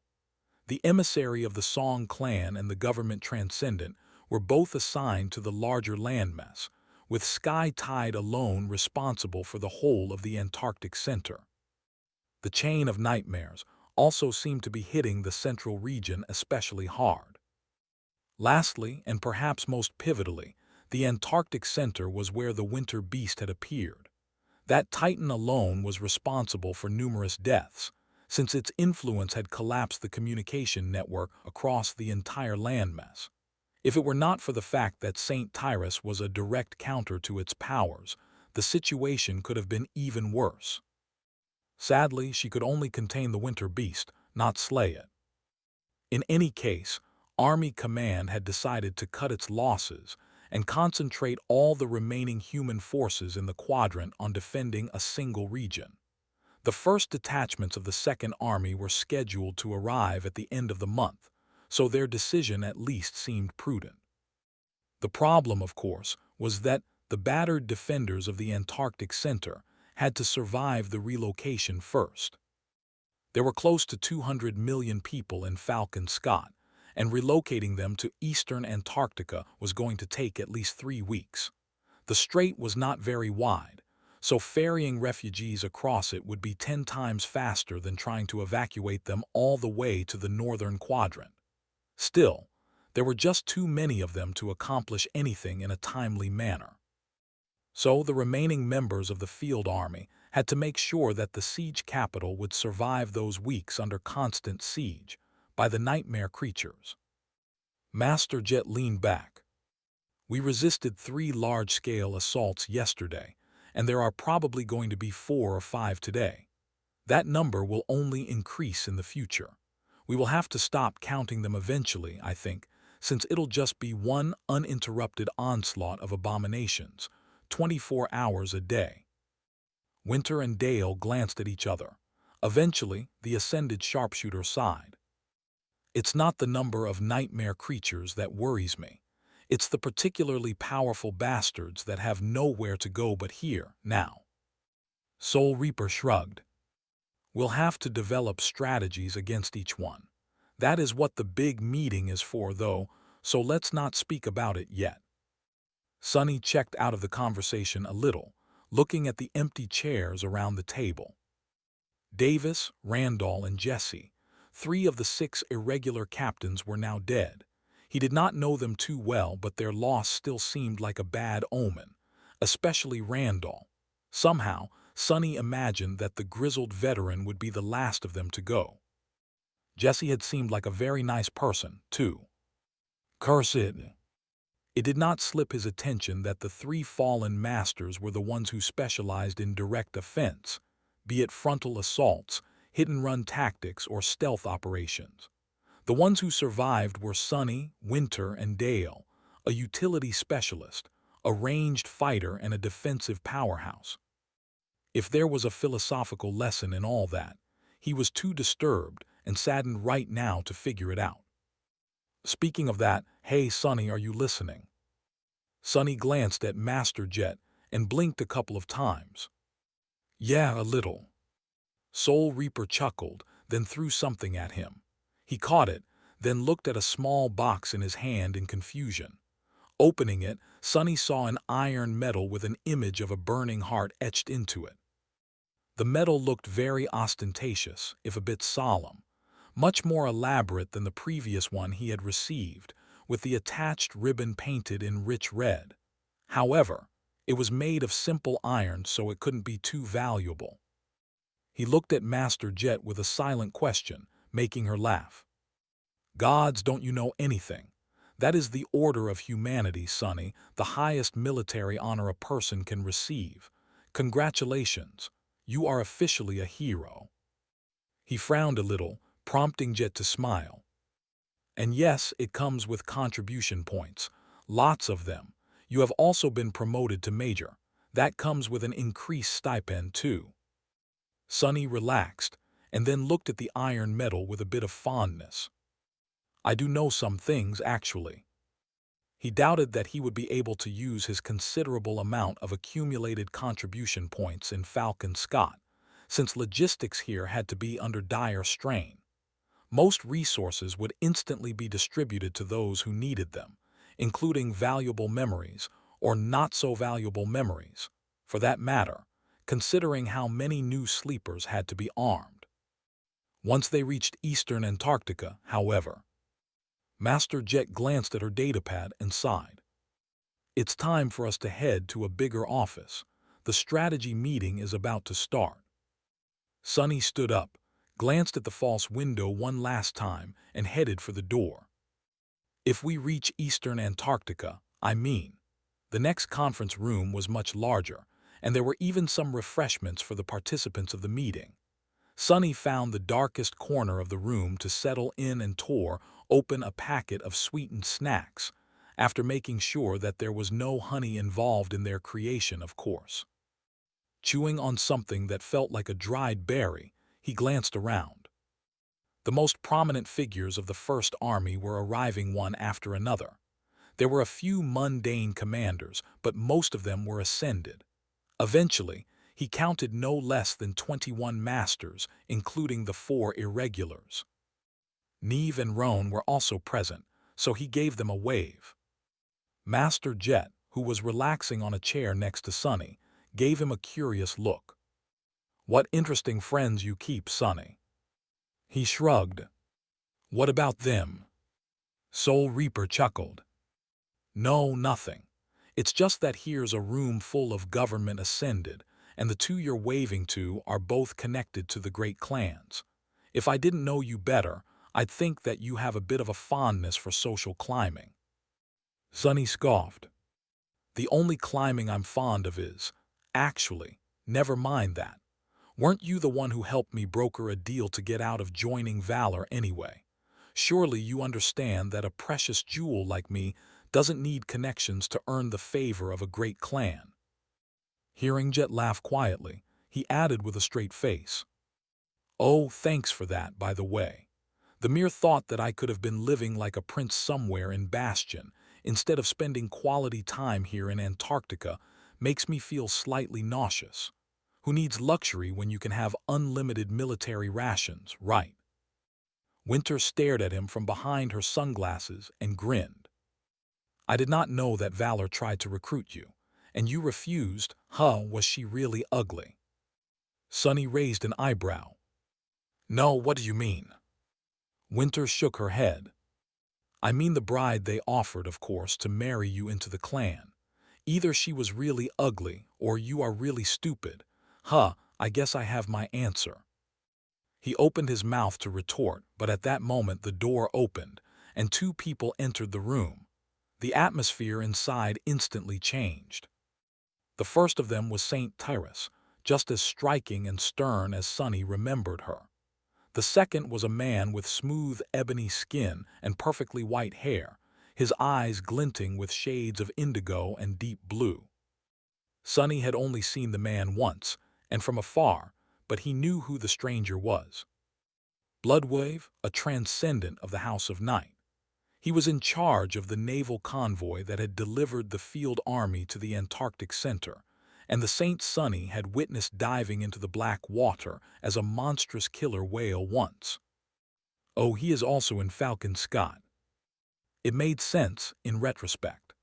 Speaker 1: The emissary of the Song clan and the government transcendent were both assigned to the larger landmass, with Sky Tide alone responsible for the whole of the Antarctic Center. The chain of nightmares also seemed to be hitting the central region especially hard. Lastly, and perhaps most pivotally, the Antarctic Center was where the winter beast had appeared. That titan alone was responsible for numerous deaths, since its influence had collapsed the communication network across the entire landmass. If it were not for the fact that St. Tyrus was a direct counter to its powers, the situation could have been even worse. Sadly, she could only contain the winter beast, not slay it. In any case, Army Command had decided to cut its losses and concentrate all the remaining human forces in the quadrant on defending a single region. The first detachments of the Second Army were scheduled to arrive at the end of the month, so their decision at least seemed prudent. The problem, of course, was that the battered defenders of the Antarctic Center had to survive the relocation first. There were close to 200 million people in Falcon Scott, and relocating them to eastern Antarctica was going to take at least 3 weeks. The strait was not very wide, so ferrying refugees across it would be 10 times faster than trying to evacuate them all the way to the northern quadrant. Still, there were just too many of them to accomplish anything in a timely manner. So the remaining members of the field army had to make sure that the siege capital would survive those weeks under constant siege by the nightmare creatures. Master Jet leaned back. We resisted 3 large-scale assaults yesterday, and there are probably going to be 4 or 5 today. That number will only increase in the future. We will have to stop counting them eventually, I think, since it'll just be one uninterrupted onslaught of abominations, 24 hours a day. Winter and Dale glanced at each other. Eventually, the ascended sharpshooter sighed. It's not the number of nightmare creatures that worries me. It's the particularly powerful bastards that have nowhere to go but here, now. Soul Reaper shrugged. We'll have to develop strategies against each one. That is what the big meeting is for, though, so let's not speak about it yet. Sonny checked out of the conversation a little, looking at the empty chairs around the table. Davis, Randall, and Jesse, 3 of the 6 irregular captains, were now dead. He did not know them too well, but their loss still seemed like a bad omen, especially Randall. Somehow, Sonny imagined that the grizzled veteran would be the last of them to go. Jesse had seemed like a very nice person, too. Curse it. It did not slip his attention that the 3 fallen masters were the ones who specialized in direct offense, be it frontal assaults, hit-and-run tactics, or stealth operations. The ones who survived were Sonny, Winter, and Dale, a utility specialist, a ranged fighter, and a defensive powerhouse. If there was a philosophical lesson in all that, he was too disturbed and saddened right now to figure it out. Speaking of that, hey Sonny, are you listening? Sonny glanced at Master Jet and blinked a couple of times. Yeah, a little. Soul Reaper chuckled, then threw something at him. He caught it, then looked at a small box in his hand in confusion. Opening it, Sonny saw an iron medal with an image of a burning heart etched into it. The medal looked very ostentatious, if a bit solemn, much more elaborate than the previous one he had received, with the attached ribbon painted in rich red. However, it was made of simple iron, so it couldn't be too valuable. He looked at Master Jet with a silent question, making her laugh. Gods, don't you know anything? That is the Order of Humanity, Sonny, the highest military honor a person can receive. Congratulations. You are officially a hero. He frowned a little, prompting Jet to smile. And yes, it comes with contribution points. Lots of them. You have also been promoted to Major. That comes with an increased stipend, too. Sonny relaxed, and then looked at the iron medal with a bit of fondness. I do know some things, actually. He doubted that he would be able to use his considerable amount of accumulated contribution points in Falcon Scott, since logistics here had to be under dire strain. Most resources would instantly be distributed to those who needed them, including valuable memories or not-so-valuable memories, for that matter, considering how many new sleepers had to be armed. Once they reached eastern Antarctica, however, Master Jet glanced at her datapad and sighed. It's time for us to head to a bigger office. The strategy meeting is about to start. Sonny stood up, glanced at the false window one last time, and headed for the door. If we reach eastern Antarctica, I mean. The next conference room was much larger, and there were even some refreshments for the participants of the meeting. Sonny found the darkest corner of the room to settle in and tore open a packet of sweetened snacks, after making sure that there was no honey involved in their creation, of course. Chewing on something that felt like a dried berry, he glanced around. The most prominent figures of the First Army were arriving one after another. There were a few mundane commanders, but most of them were ascended. Eventually, he counted no less than 21 masters, including the 4 irregulars. Neve and Roan were also present, so he gave them a wave. Master Jet, who was relaxing on a chair next to Sonny, gave him a curious look. "What interesting friends you keep, Sonny." He shrugged. "What about them?" Soul Reaper chuckled. "No, nothing. It's just that here's a room full of government ascended, and the 2 you're waving to are both connected to the great clans. If I didn't know you better, I'd think that you have a bit of a fondness for social climbing." Sonny scoffed. "The only climbing I'm fond of is, actually, never mind that. Weren't you the one who helped me broker a deal to get out of joining Valor anyway? Surely you understand that a precious jewel like me doesn't need connections to earn the favor of a great clan." Hearing Jet laugh quietly, he added with a straight face, "Oh, thanks for that, by the way. The mere thought that I could have been living like a prince somewhere in Bastion, instead of spending quality time here in Antarctica, makes me feel slightly nauseous. Who needs luxury when you can have unlimited military rations, right?" Winter stared at him from behind her sunglasses and grinned. "I did not know that Valor tried to recruit you, and you refused. Huh, was she really ugly?" Sonny raised an eyebrow. "No, what do you mean?" Winter shook her head. "I mean the bride they offered, of course, to marry you into the clan. Either she was really ugly, or you are really stupid. Huh, I guess I have my answer." He opened his mouth to retort, but at that moment the door opened, and 2 people entered the room. The atmosphere inside instantly changed. The first of them was Saint Tyrus, just as striking and stern as Sonny remembered her. The second was a man with smooth ebony skin and perfectly white hair, his eyes glinting with shades of indigo and deep blue. Sonny had only seen the man once, and from afar, but he knew who the stranger was. Bloodwave, a transcendent of the House of Night. He was in charge of the naval convoy that had delivered the field army to the Antarctic Center, and the Saint Sonny had witnessed diving into the black water as a monstrous killer whale once. Oh, he is also in Falcon Scott. It made sense in retrospect.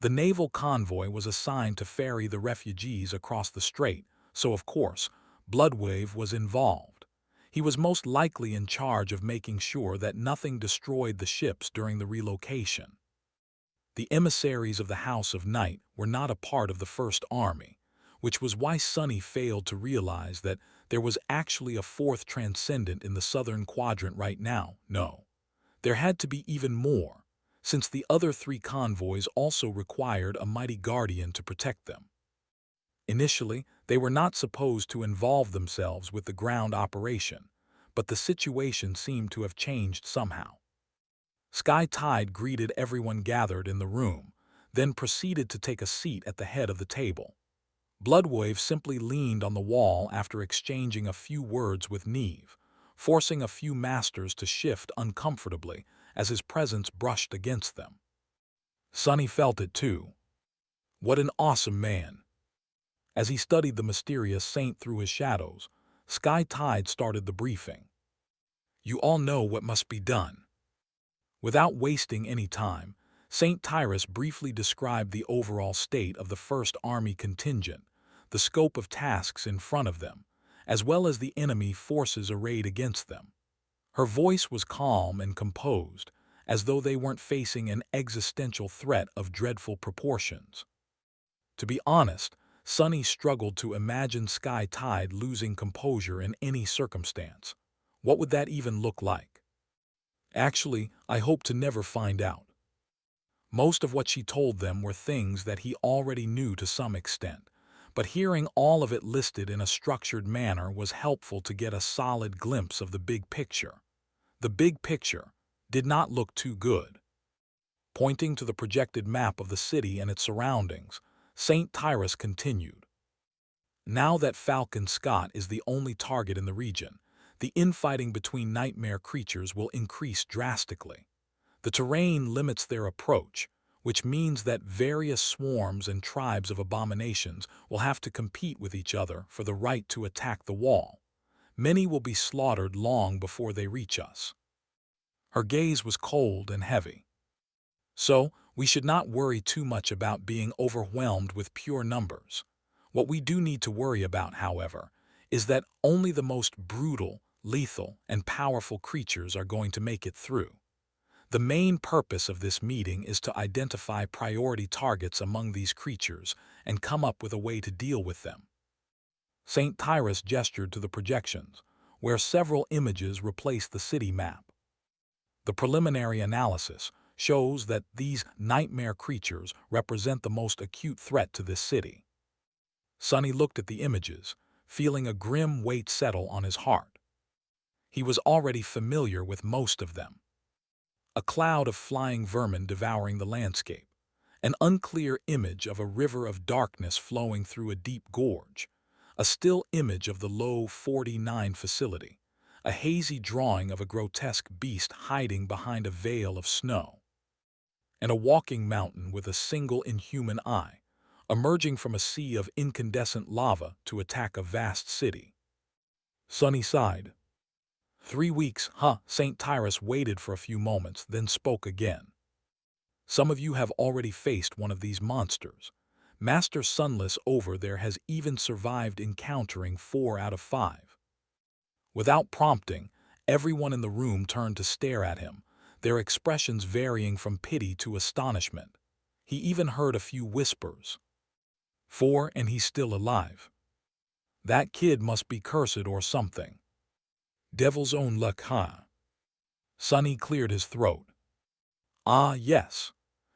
Speaker 1: The naval convoy was assigned to ferry the refugees across the strait, so of course, Bloodwave was involved. He was most likely in charge of making sure that nothing destroyed the ships during the relocation. The emissaries of the House of Night were not a part of the First Army, which was why Sonny failed to realize that there was actually a 4th transcendent in the southern quadrant right now. No, there had to be even more, since the other 3 convoys also required a mighty guardian to protect them. Initially, they were not supposed to involve themselves with the ground operation, but the situation seemed to have changed somehow. Sky Tide greeted everyone gathered in the room, then proceeded to take a seat at the head of the table. Bloodwave simply leaned on the wall after exchanging a few words with Neve, forcing a few masters to shift uncomfortably as his presence brushed against them. Sonny felt it too. What an awesome man! As he studied the mysterious saint through his shadows, Sky Tide started the briefing. "You all know what must be done." Without wasting any time, Saint Tyrus briefly described the overall state of the First Army contingent, the scope of tasks in front of them, as well as the enemy forces arrayed against them. Her voice was calm and composed, as though they weren't facing an existential threat of dreadful proportions. To be honest, Sonny struggled to imagine Sky Tide losing composure in any circumstance. What would that even look like? Actually, I hope to never find out. Most of what she told them were things that he already knew to some extent, but hearing all of it listed in a structured manner was helpful to get a solid glimpse of the big picture. The big picture, did not look too good. Pointing to the projected map of the city and its surroundings, St. Tyrus continued. Now that Falcon Scott is the only target in the region, the infighting between nightmare creatures will increase drastically. The terrain limits their approach, which means that various swarms and tribes of abominations will have to compete with each other for the right to attack the wall. Many will be slaughtered long before they reach us. Her gaze was cold and heavy. So, we should not worry too much about being overwhelmed with pure numbers. What we do need to worry about, however, is that only the most brutal, lethal, and powerful creatures are going to make it through. The main purpose of this meeting is to identify priority targets among these creatures and come up with a way to deal with them. St. Tyrus gestured to the projections, where several images replaced the city map. The preliminary analysis shows that these nightmare creatures represent the most acute threat to this city. Sonny looked at the images, feeling a grim weight settle on his heart. He was already familiar with most of them. A cloud of flying vermin devouring the landscape, an unclear image of a river of darkness flowing through a deep gorge, a still image of the low 49 facility, a hazy drawing of a grotesque beast hiding behind a veil of snow, and a walking mountain with a single inhuman eye, emerging from a sea of incandescent lava to attack a vast city. Sonny sighed. 3 weeks, huh? St. Tyrus waited for a few moments, then spoke again. Some of you have already faced one of these monsters. Master Sunless over there has even survived encountering 4 out of 5. Without prompting, everyone in the room turned to stare at him, their expressions varying from pity to astonishment. He even heard a few whispers. 4 and he's still alive. That kid must be cursed or something. Devil's own luck, huh? Sonny cleared his throat. Ah, yes.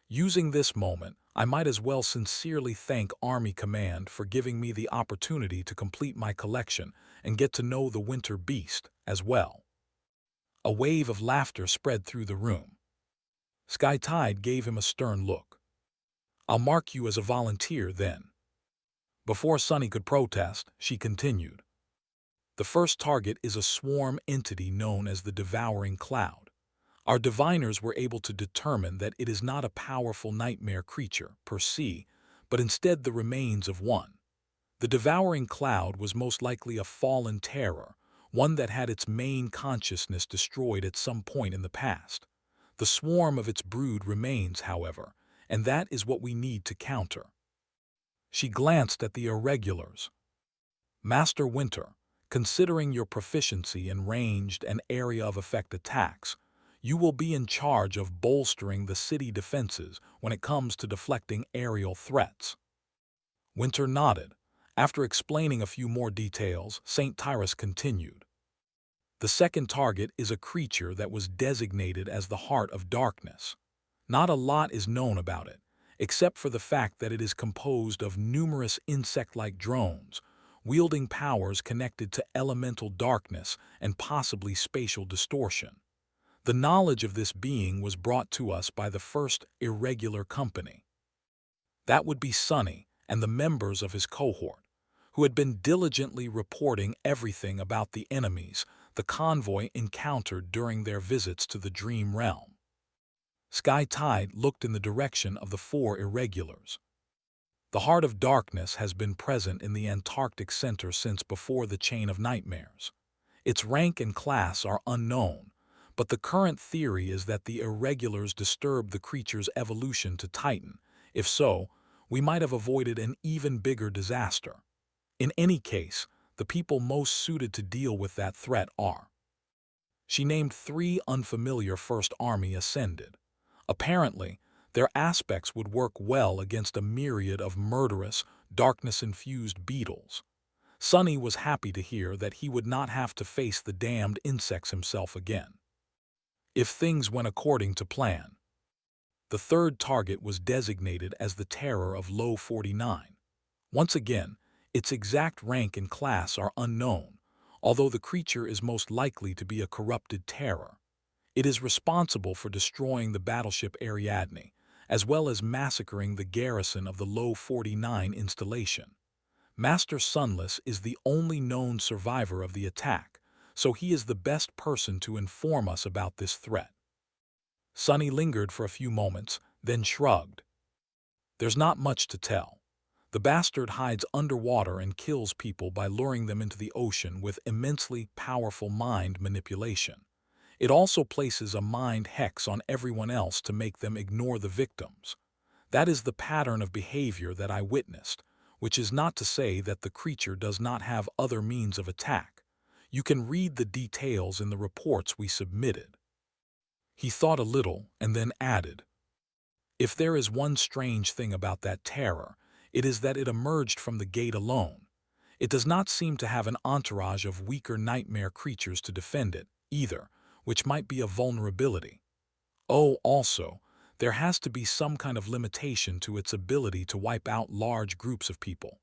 Speaker 1: Using this moment, I might as well sincerely thank Army Command for giving me the opportunity to complete my collection and get to know the winter beast as well. A wave of laughter spread through the room. Sky Tide gave him a stern look. I'll mark you as a volunteer then. Before Sonny could protest, she continued. The first target is a swarm entity known as the Devouring Cloud. Our diviners were able to determine that it is not a powerful nightmare creature, per se, but instead the remains of one. The Devouring Cloud was most likely a fallen terror, one that had its main consciousness destroyed at some point in the past. The swarm of its brood remains, however, and that is what we need to counter. She glanced at the irregulars. Master Winter, considering your proficiency in ranged and area of effect attacks, you will be in charge of bolstering the city defenses when it comes to deflecting aerial threats. Winter nodded. After explaining a few more details, St. Tyrus continued. The second target is a creature that was designated as the Heart of Darkness. Not a lot is known about it, except for the fact that it is composed of numerous insect-like drones, wielding powers connected to elemental darkness and possibly spatial distortion. The knowledge of this being was brought to us by the first irregular company. That would be Sonny and the members of his cohort, who had been diligently reporting everything about the enemies the convoy encountered during their visits to the Dream Realm. Sky Tide looked in the direction of the 4 irregulars. The Heart of Darkness has been present in the Antarctic Center since before the Chain of Nightmares. Its rank and class are unknown, but the current theory is that the irregulars disturbed the creature's evolution to Titan. If so, we might have avoided an even bigger disaster. In any case, the people most suited to deal with that threat are. She named 3 unfamiliar First Army Ascended. Apparently, their aspects would work well against a myriad of murderous, darkness-infused beetles. Sonny was happy to hear that he would not have to face the damned insects himself again. If things went according to plan. The third target was designated as the Terror of Low 49. Once again, its exact rank and class are unknown, although the creature is most likely to be a corrupted terror. It is responsible for destroying the battleship Ariadne, as well as massacring the garrison of the Low 49 installation. Master Sunless is the only known survivor of the attack, so he is the best person to inform us about this threat. Sunny lingered for a few moments, then shrugged. There's not much to tell. The bastard hides underwater and kills people by luring them into the ocean with immensely powerful mind manipulation. It also places a mind hex on everyone else to make them ignore the victims. That is the pattern of behavior that I witnessed, which is not to say that the creature does not have other means of attack. You can read the details in the reports we submitted. He thought a little and then added, if there is one strange thing about that terror, it is that it emerged from the gate alone. It does not seem to have an entourage of weaker nightmare creatures to defend it, either, which might be a vulnerability. Oh, also, there has to be some kind of limitation to its ability to wipe out large groups of people.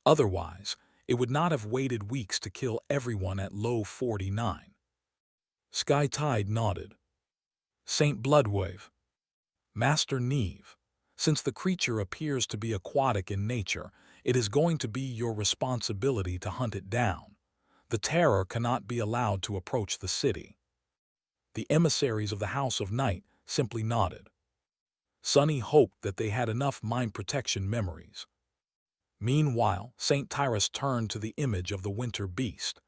Speaker 1: Otherwise, it would not have waited weeks to kill everyone at Low 49. Sky Tide nodded. Saint Bloodwave. Master Neve, since the creature appears to be aquatic in nature, it is going to be your responsibility to hunt it down. The terror cannot be allowed to approach the city. The emissaries of the House of Night simply nodded. Sunny hoped that they had enough mind protection memories. Meanwhile, St. Tyrus turned to the image of the winter beast.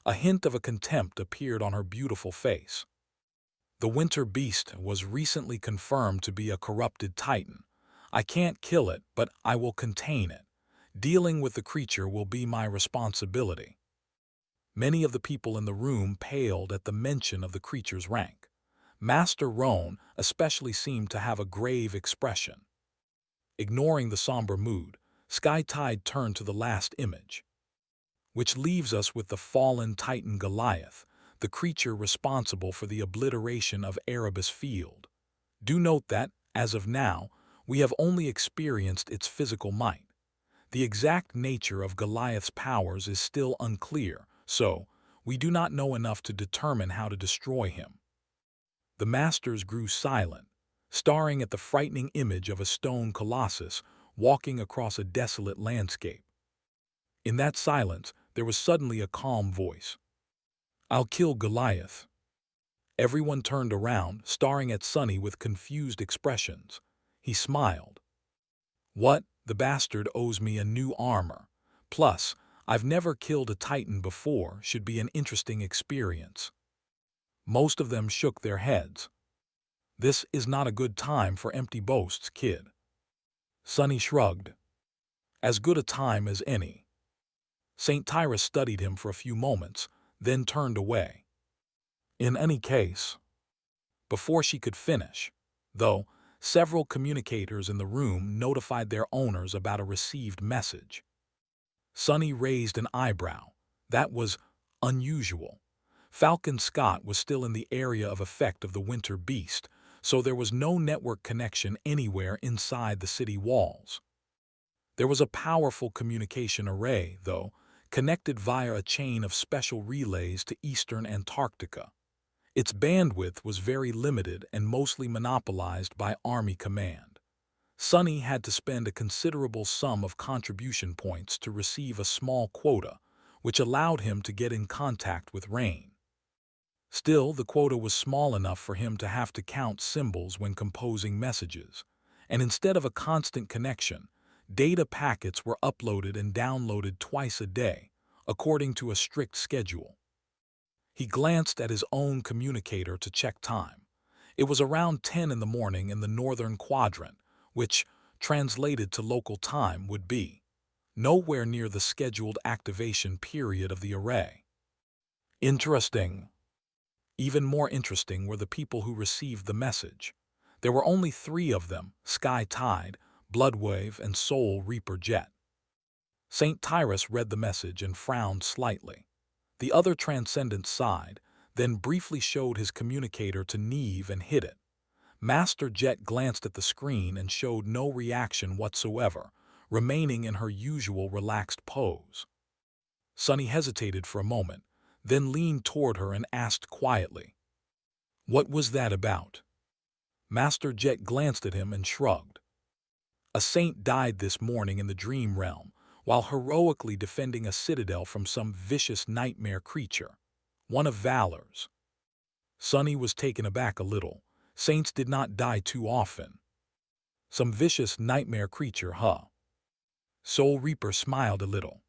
Speaker 1: A hint of a contempt appeared on her beautiful face. The winter beast was recently confirmed to be a corrupted titan. I can't kill it, but I will contain it. Dealing with the creature will be my responsibility. Many of the people in the room paled at the mention of the creature's rank. Master Roan especially seemed to have a grave expression. Ignoring the somber mood, Sky Tide turned to the last image, which leaves us with the fallen titan Goliath, the creature responsible for the obliteration of Erebus Field. Do note that, as of now, we have only experienced its physical might. The exact nature of Goliath's powers is still unclear, so we do not know enough to determine how to destroy him. The masters grew silent, staring at the frightening image of a stone colossus walking across a desolate landscape. In that silence, there was suddenly a calm voice. I'll kill Goliath. Everyone turned around, staring at Sunny with confused expressions. He smiled. What? The bastard owes me a new armor. Plus, I've never killed a titan before, should be an interesting experience. Most of them shook their heads. This is not a good time for empty boasts, kid. Sunny shrugged. As good a time as any. St. Tyrus studied him for a few moments, then turned away. In any case, before she could finish, though, several communicators in the room notified their owners about a received message. Sunny raised an eyebrow. That was unusual. Falcon Scott was still in the area of effect of the winter beast, so there was no network connection anywhere inside the city walls. There was a powerful communication array, though, connected via a chain of special relays to eastern Antarctica. Its bandwidth was very limited and mostly monopolized by Army Command. Sunny had to spend a considerable sum of contribution points to receive a small quota, which allowed him to get in contact with Rain. Still, the quota was small enough for him to have to count symbols when composing messages, and instead of a constant connection, data packets were uploaded and downloaded twice a day, according to a strict schedule. He glanced at his own communicator to check time. It was around 10 in the morning in the northern quadrant, which, translated to local time, would be nowhere near the scheduled activation period of the array. Interesting. Even more interesting were the people who received the message. There were only 3 of them, Sky Tide, Bloodwave, and Soul Reaper Jet. St. Tyrus read the message and frowned slightly. The other Transcendent sighed, then briefly showed his communicator to Neve and hid it. Master Jet glanced at the screen and showed no reaction whatsoever, remaining in her usual relaxed pose. Sunny hesitated for a moment, then leaned toward her and asked quietly, What was that about? Master Jet glanced at him and shrugged. A saint died this morning in the dream realm, while heroically defending a citadel from some vicious nightmare creature. One of Valor's. Sonny was taken aback a little. Saints did not die too often. Some vicious nightmare creature, huh? Soul Reaper smiled a little.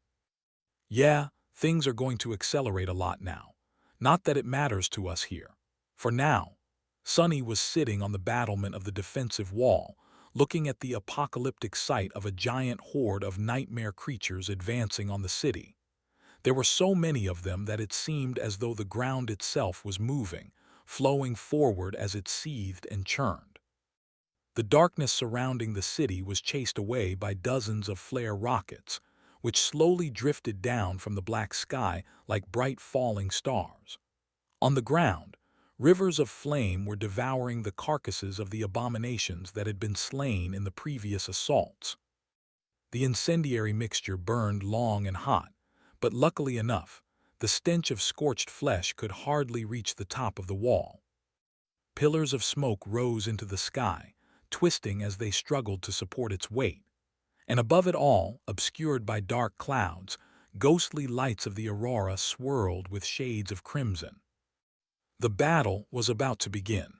Speaker 1: Yeah, things are going to accelerate a lot now. Not that it matters to us here. For now, Sonny was sitting on the battlement of the defensive wall, looking at the apocalyptic sight of a giant horde of nightmare creatures advancing on the city. There were so many of them that it seemed as though the ground itself was moving, flowing forward as it seethed and churned. The darkness surrounding the city was chased away by dozens of flare rockets, which slowly drifted down from the black sky like bright falling stars. On the ground, rivers of flame were devouring the carcasses of the abominations that had been slain in the previous assaults. The incendiary mixture burned long and hot, but luckily enough, the stench of scorched flesh could hardly reach the top of the wall. Pillars of smoke rose into the sky, twisting as they struggled to support its weight. And above it all, obscured by dark clouds, ghostly lights of the aurora swirled with shades of crimson. The battle was about to begin.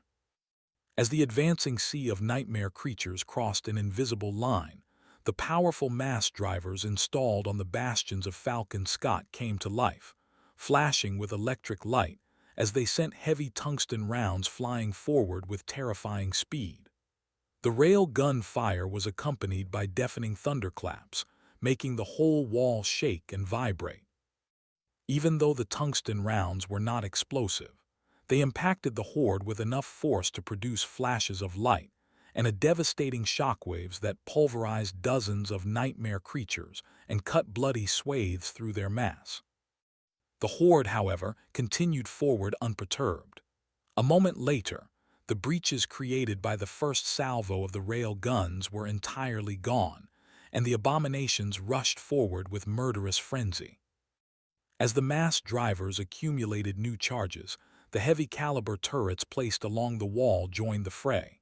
Speaker 1: As the advancing sea of nightmare creatures crossed an invisible line, the powerful mass drivers installed on the bastions of Falcon Scott came to life, flashing with electric light as they sent heavy tungsten rounds flying forward with terrifying speed. The rail gun fire was accompanied by deafening thunderclaps, making the whole wall shake and vibrate. Even though the tungsten rounds were not explosive, they impacted the horde with enough force to produce flashes of light and a devastating shockwaves that pulverized dozens of nightmare creatures and cut bloody swathes through their mass. The horde, however, continued forward unperturbed. A moment later, the breaches created by the first salvo of the rail guns were entirely gone, and the abominations rushed forward with murderous frenzy. As the mass drivers accumulated new charges, the heavy-caliber turrets placed along the wall joined the fray.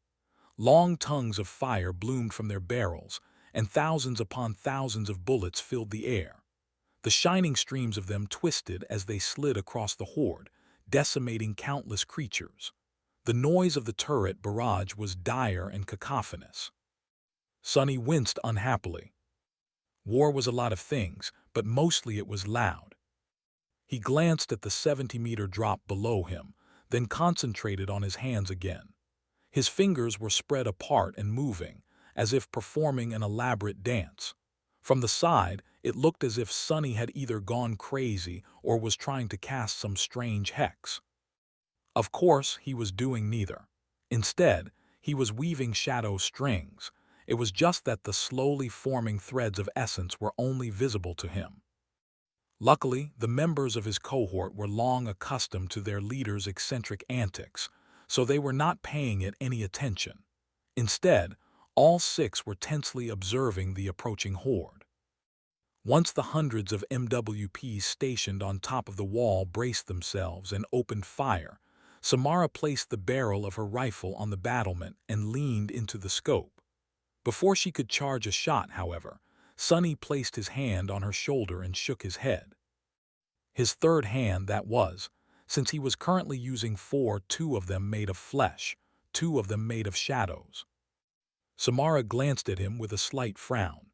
Speaker 1: Long tongues of fire bloomed from their barrels, and thousands upon thousands of bullets filled the air. The shining streams of them twisted as they slid across the horde, decimating countless creatures. The noise of the turret barrage was dire and cacophonous. Sonny winced unhappily. War was a lot of things, but mostly it was loud. He glanced at the 70-meter drop below him, then concentrated on his hands again. His fingers were spread apart and moving, as if performing an elaborate dance. From the side, it looked as if Sonny had either gone crazy or was trying to cast some strange hex. Of course, he was doing neither. Instead, he was weaving shadow strings. It was just that the slowly forming threads of essence were only visible to him. Luckily, the members of his cohort were long accustomed to their leader's eccentric antics, so they were not paying it any attention. Instead, all six were tensely observing the approaching horde. Once the hundreds of MWPs stationed on top of the wall braced themselves and opened fire, Samara placed the barrel of her rifle on the battlement and leaned into the scope. Before she could charge a shot, however, Sonny placed his hand on her shoulder and shook his head. His third hand, that was, since he was currently using two of them made of flesh, two of them made of shadows. Samara glanced at him with a slight frown.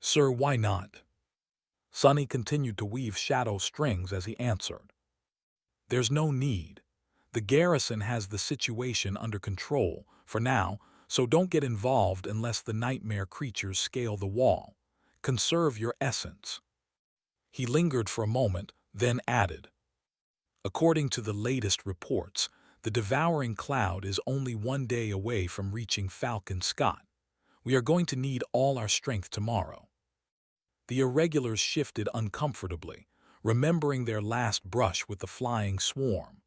Speaker 1: "Sir, why not?" Sonny continued to weave shadow strings as he answered. "There's no need. The garrison has the situation under control, for now, so don't get involved unless the nightmare creatures scale the wall. Conserve your essence." He lingered for a moment, then added, "According to the latest reports, the devouring cloud is only 1 day away from reaching Falcon Scott. We are going to need all our strength tomorrow." The irregulars shifted uncomfortably, remembering their last brush with the flying swarm.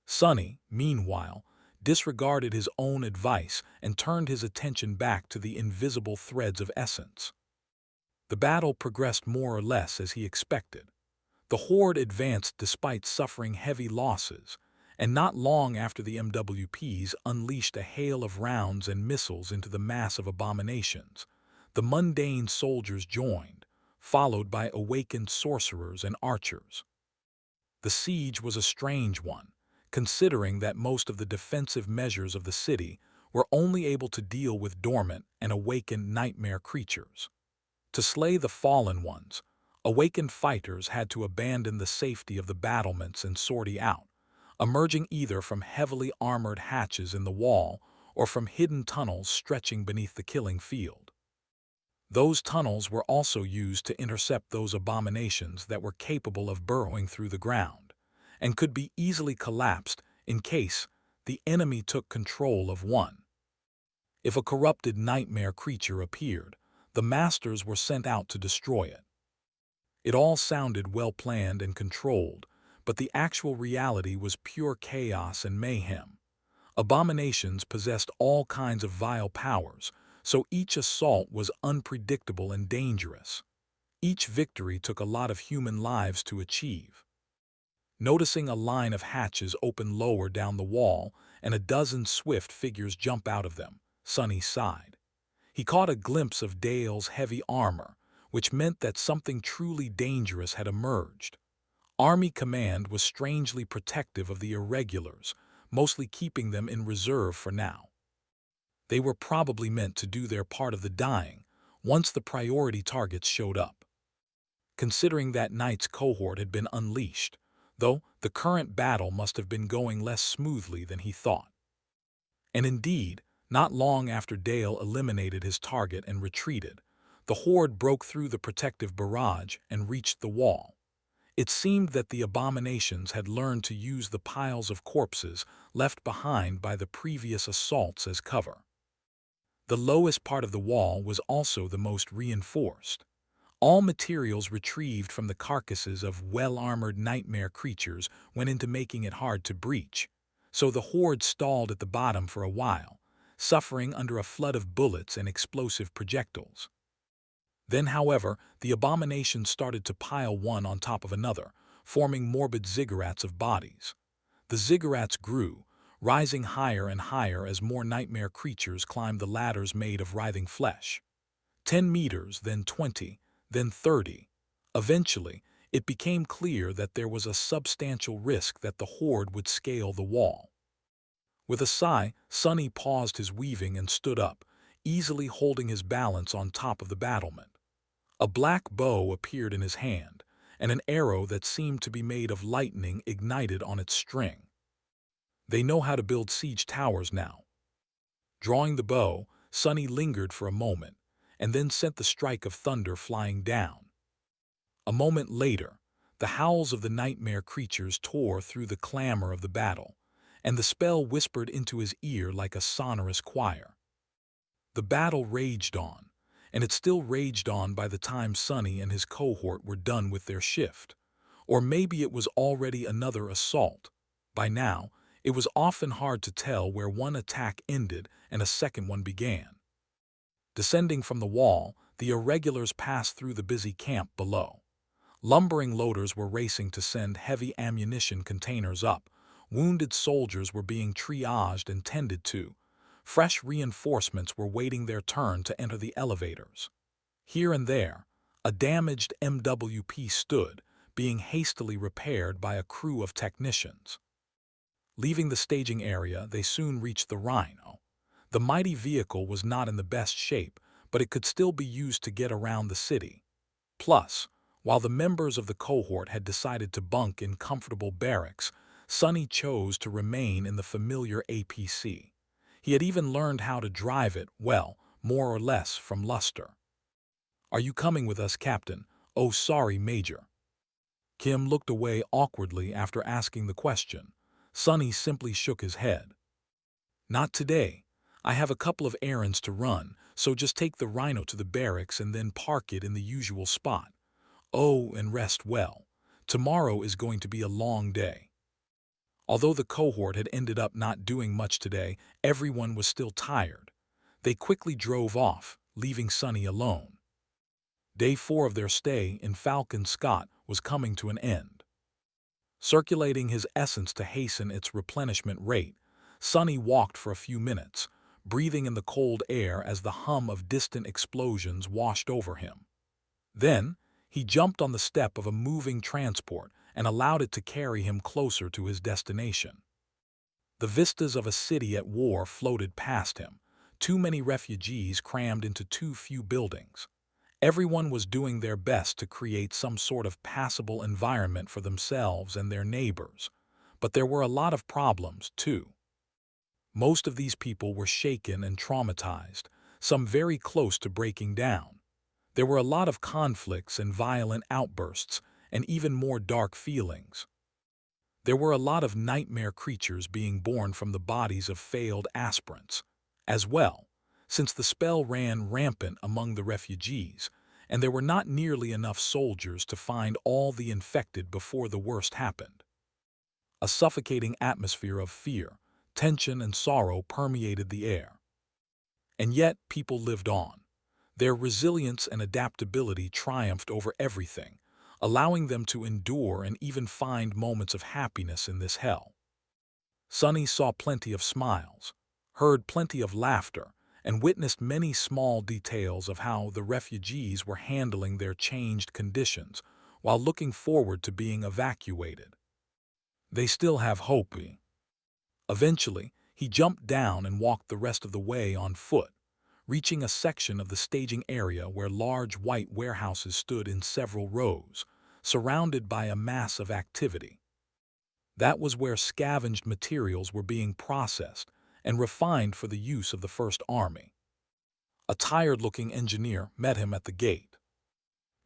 Speaker 1: Sonny, meanwhile, disregarded his own advice and turned his attention back to the invisible threads of essence. The battle progressed more or less as he expected. The horde advanced despite suffering heavy losses, and not long after the MWPs unleashed a hail of rounds and missiles into the mass of abominations, the mundane soldiers joined, followed by awakened sorcerers and archers. The siege was a strange one, considering that most of the defensive measures of the city were only able to deal with dormant and awakened nightmare creatures. To slay the fallen ones, awakened fighters had to abandon the safety of the battlements and sortie out, emerging either from heavily armored hatches in the wall or from hidden tunnels stretching beneath the killing field. Those tunnels were also used to intercept those abominations that were capable of burrowing through the ground, and could be easily collapsed in case the enemy took control of one. If a corrupted nightmare creature appeared, the masters were sent out to destroy it. It all sounded well planned and controlled, but the actual reality was pure chaos and mayhem. Abominations possessed all kinds of vile powers, so each assault was unpredictable and dangerous. Each victory took a lot of human lives to achieve. Noticing a line of hatches open lower down the wall and a dozen swift figures jump out of them, Sonny sighed. He caught a glimpse of Dale's heavy armor, which meant that something truly dangerous had emerged. Army Command was strangely protective of the irregulars, mostly keeping them in reserve for now. They were probably meant to do their part of the dying once the priority targets showed up. Considering that night's cohort had been unleashed, though the current battle must have been going less smoothly than he thought. And indeed, not long after Dale eliminated his target and retreated, the horde broke through the protective barrage and reached the wall. It seemed that the abominations had learned to use the piles of corpses left behind by the previous assaults as cover. The lowest part of the wall was also the most reinforced. All materials retrieved from the carcasses of well-armored nightmare creatures went into making it hard to breach, so the horde stalled at the bottom for a while, suffering under a flood of bullets and explosive projectiles. Then, however, the abominations started to pile one on top of another, forming morbid ziggurats of bodies. The ziggurats grew, rising higher and higher as more nightmare creatures climbed the ladders made of writhing flesh. 10 meters, then 20, then 30. Eventually, it became clear that there was a substantial risk that the horde would scale the wall. With a sigh, Sonny paused his weaving and stood up, easily holding his balance on top of the battlement. A black bow appeared in his hand, and an arrow that seemed to be made of lightning ignited on its string. They know how to build siege towers now. Drawing the bow, Sonny lingered for a moment, and then sent the strike of thunder flying down. A moment later, the howls of the nightmare creatures tore through the clamor of the battle, and the spell whispered into his ear like a sonorous choir. The battle raged on, and it still raged on by the time Sonny and his cohort were done with their shift. Or maybe it was already another assault. By now, it was often hard to tell where one attack ended and a second one began. Descending from the wall, the irregulars passed through the busy camp below. Lumbering loaders were racing to send heavy ammunition containers up. Wounded soldiers were being triaged and tended to. Fresh reinforcements were waiting their turn to enter the elevators. Here and there, a damaged MWP stood, being hastily repaired by a crew of technicians. Leaving the staging area, they soon reached the Rhino. The mighty vehicle was not in the best shape, but it could still be used to get around the city. Plus, while the members of the cohort had decided to bunk in comfortable barracks, Sonny chose to remain in the familiar APC. He had even learned how to drive it, well, more or less from Luster. "Are you coming with us, Captain?" "Oh, sorry, Major." Kim looked away awkwardly after asking the question. Sonny simply shook his head. "Not today. I have a couple of errands to run, so just take the Rhino to the barracks and then park it in the usual spot. Oh, and rest well. Tomorrow is going to be a long day." Although the cohort had ended up not doing much today, everyone was still tired. They quickly drove off, leaving Sonny alone. Day 4 of their stay in Falcon Scott was coming to an end. Circulating his essence to hasten its replenishment rate, Sonny walked for a few minutes, breathing in the cold air as the hum of distant explosions washed over him. Then, he jumped on the step of a moving transport and allowed it to carry him closer to his destination. The vistas of a city at war floated past him, too many refugees crammed into too few buildings. Everyone was doing their best to create some sort of passable environment for themselves and their neighbors. But there were a lot of problems, too. Most of these people were shaken and traumatized, some very close to breaking down. There were a lot of conflicts and violent outbursts, and even more dark feelings. There were a lot of nightmare creatures being born from the bodies of failed aspirants, as well, since the spell ran rampant among the refugees, and there were not nearly enough soldiers to find all the infected before the worst happened. A suffocating atmosphere of fear, tension, and sorrow permeated the air. And yet people lived on. Their resilience and adaptability triumphed over everything, allowing them to endure and even find moments of happiness in this hell. Sonny saw plenty of smiles, heard plenty of laughter, and witnessed many small details of how the refugees were handling their changed conditions while looking forward to being evacuated. They still have hope. Eventually, he jumped down and walked the rest of the way on foot, reaching a section of the staging area where large white warehouses stood in several rows, surrounded by a mass of activity. That was where scavenged materials were being processed and refined for the use of the First Army. A tired-looking engineer met him at the gate.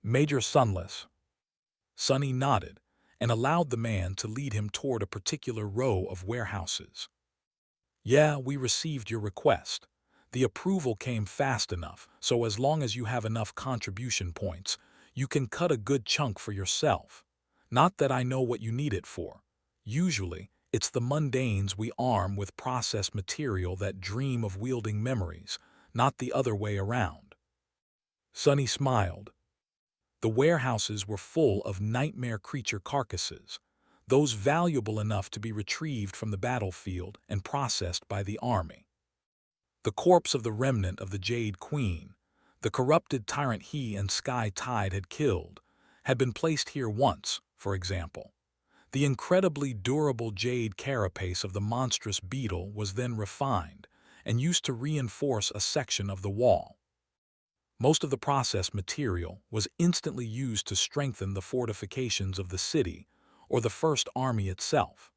Speaker 1: "Major Sunless." Sonny nodded and allowed the man to lead him toward a particular row of warehouses. "Yeah, we received your request. The approval came fast enough, so as long as you have enough contribution points, you can cut a good chunk for yourself. Not that I know what you need it for. Usually, it's the mundanes we arm with processed material that dream of wielding memories, not the other way around." Sonny smiled. The warehouses were full of nightmare creature carcasses, those valuable enough to be retrieved from the battlefield and processed by the army. The corpse of the remnant of the Jade Queen, the corrupted tyrant he and Sky Tide had killed, had been placed here once, for example. The incredibly durable jade carapace of the monstrous beetle was then refined and used to reinforce a section of the wall. Most of the processed material was instantly used to strengthen the fortifications of the city or the First Army itself.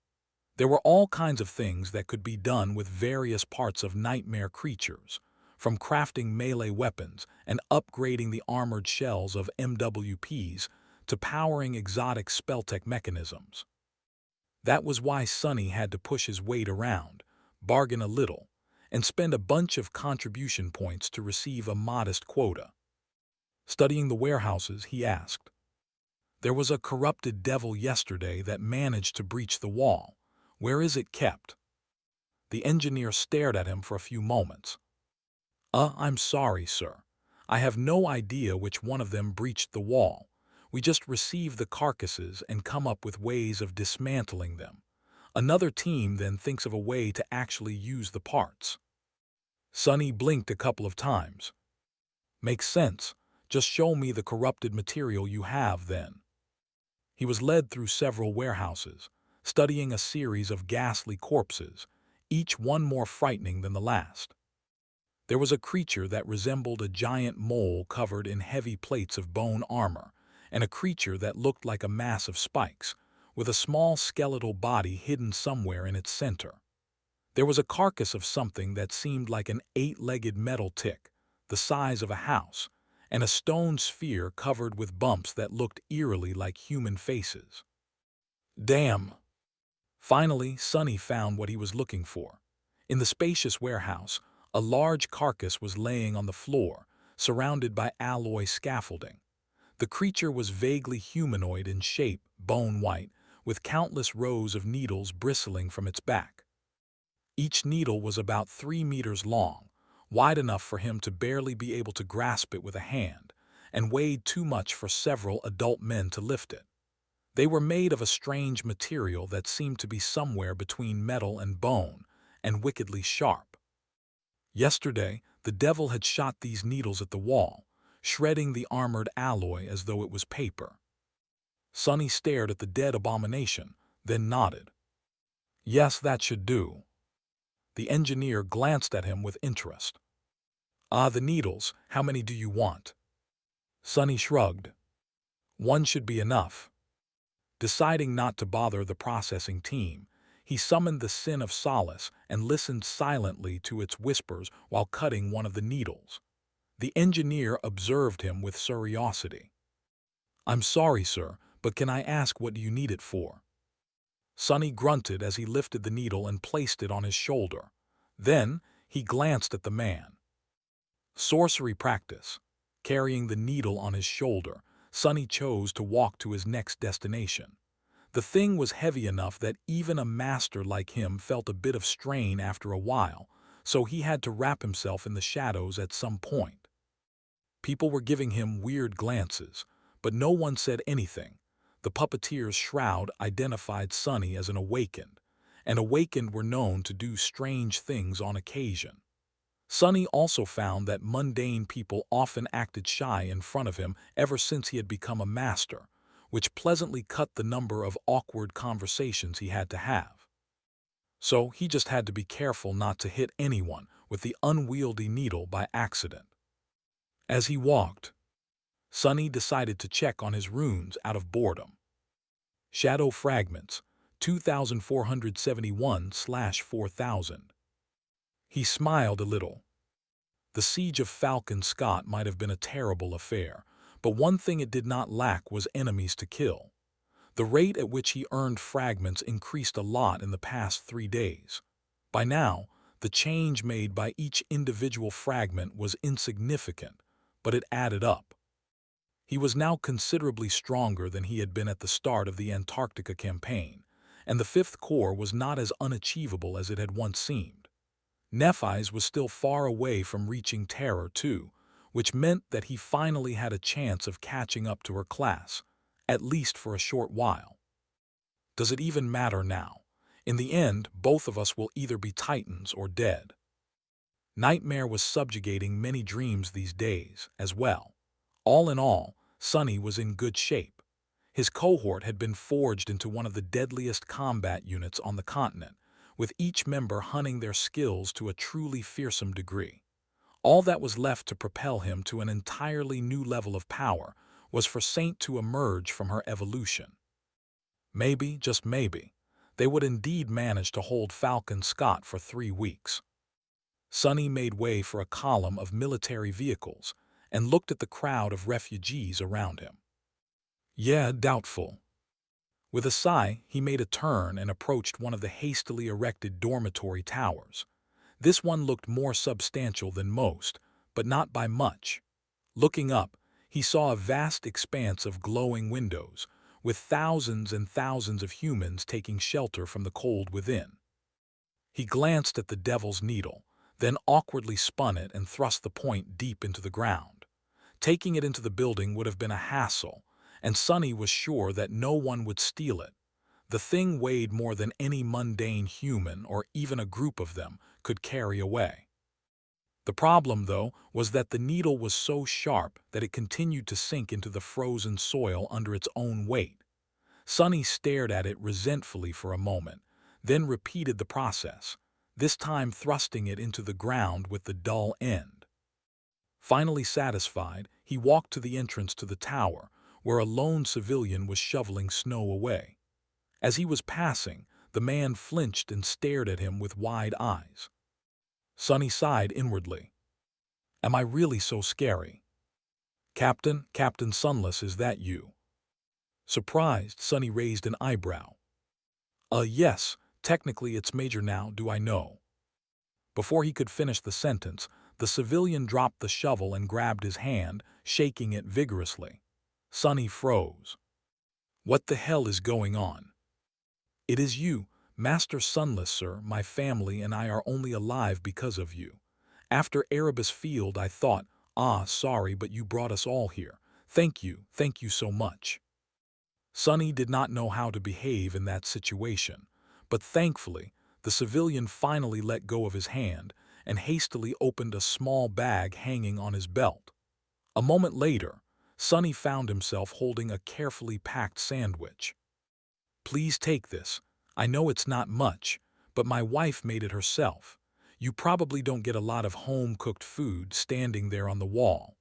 Speaker 1: There were all kinds of things that could be done with various parts of nightmare creatures, from crafting melee weapons and upgrading the armored shells of MWPs to powering exotic spelltech mechanisms. That was why Sonny had to push his weight around, bargain a little, and spend a bunch of contribution points to receive a modest quota. Studying the warehouses, he asked, "There was a corrupted devil yesterday that managed to breach the wall. Where is it kept?" The engineer stared at him for a few moments. I'm sorry, sir. I have no idea which one of them breached the wall. We just receive the carcasses and come up with ways of dismantling them. Another team then thinks of a way to actually use the parts." Sonny blinked a couple of times. "Makes sense. Just show me the corrupted material you have, then." He was led through several warehouses, studying a series of ghastly corpses, each one more frightening than the last. There was a creature that resembled a giant mole covered in heavy plates of bone armor, and a creature that looked like a mass of spikes, with a small skeletal body hidden somewhere in its center. There was a carcass of something that seemed like an 8-legged metal tick, the size of a house, and a stone sphere covered with bumps that looked eerily like human faces. Damn! Finally, Sonny found what he was looking for. In the spacious warehouse, a large carcass was laying on the floor, surrounded by alloy scaffolding. The creature was vaguely humanoid in shape, bone-white, with countless rows of needles bristling from its back. Each needle was about 3 meters long, wide enough for him to barely be able to grasp it with a hand, and weighed too much for several adult men to lift it. They were made of a strange material that seemed to be somewhere between metal and bone, and wickedly sharp. Yesterday, the devil had shot these needles at the wall, shredding the armored alloy as though it was paper. Sonny stared at the dead abomination, then nodded. Yes, that should do. The engineer glanced at him with interest. Ah, the needles, how many do you want? Sonny shrugged. One should be enough. Deciding not to bother the processing team, he summoned the Sin of Solace and listened silently to its whispers while cutting one of the needles. The engineer observed him with curiosity. I'm sorry, sir, but can I ask what you need it for? Sonny grunted as he lifted the needle and placed it on his shoulder. Then, he glanced at the man. Sorcery practice. Carrying the needle on his shoulder, Sonny chose to walk to his next destination. The thing was heavy enough that even a master like him felt a bit of strain after a while, so he had to wrap himself in the shadows at some point. People were giving him weird glances, but no one said anything. The puppeteer's shroud identified Sonny as an awakened, and awakened were known to do strange things on occasion. Sonny also found that mundane people often acted shy in front of him ever since he had become a master, which pleasantly cut the number of awkward conversations he had to have. So he just had to be careful not to hit anyone with the unwieldy needle by accident. As he walked, Sonny decided to check on his runes out of boredom. Shadow Fragments, 2471/4000. He smiled a little. The siege of Falcon Scott might have been a terrible affair, but one thing it did not lack was enemies to kill. The rate at which he earned fragments increased a lot in the past 3 days. By now, the change made by each individual fragment was insignificant, but it added up. He was now considerably stronger than he had been at the start of the Antarctica campaign, and the Fifth Corps was not as unachievable as it had once seemed. Nephi's was still far away from reaching Terror, too, which meant that he finally had a chance of catching up to her class, at least for a short while. Does it even matter now? In the end, both of us will either be titans or dead. Nightmare was subjugating many dreams these days, as well. All in all, Sonny was in good shape. His cohort had been forged into one of the deadliest combat units on the continent, with each member honing their skills to a truly fearsome degree. All that was left to propel him to an entirely new level of power was for Saint to emerge from her evolution. Maybe, just maybe, they would indeed manage to hold Falcon Scott for 3 weeks. Sonny made way for a column of military vehicles and looked at the crowd of refugees around him. Yeah, doubtful. With a sigh, he made a turn and approached one of the hastily erected dormitory towers. This one looked more substantial than most, but not by much. Looking up, he saw a vast expanse of glowing windows, with thousands and thousands of humans taking shelter from the cold within. He glanced at the devil's needle, then awkwardly spun it and thrust the point deep into the ground. Taking it into the building would have been a hassle, and Sonny was sure that no one would steal it. The thing weighed more than any mundane human or even a group of them could carry away. The problem, though, was that the needle was so sharp that it continued to sink into the frozen soil under its own weight. Sonny stared at it resentfully for a moment, then repeated the process, this time thrusting it into the ground with the dull end. Finally satisfied, he walked to the entrance to the tower, where a lone civilian was shoveling snow away. As he was passing, the man flinched and stared at him with wide eyes. Sonny sighed inwardly. Am I really so scary? Captain Sunless, is that you? Surprised, Sonny raised an eyebrow. Yes, technically it's Major now, do I know? Before he could finish the sentence, the civilian dropped the shovel and grabbed his hand, shaking it vigorously. Sonny froze. What the hell is going on? It is you, Master Sunless, sir. My family and I are only alive because of you. After Erebus Field, I thought, sorry, but you brought us all here. Thank you so much. Sonny did not know how to behave in that situation, but thankfully, the civilian finally let go of his hand and hastily opened a small bag hanging on his belt. A moment later, Sonny found himself holding a carefully packed sandwich. "Please take this. I know it's not much, but my wife made it herself. You probably don't get a lot of home-cooked food standing there on the wall."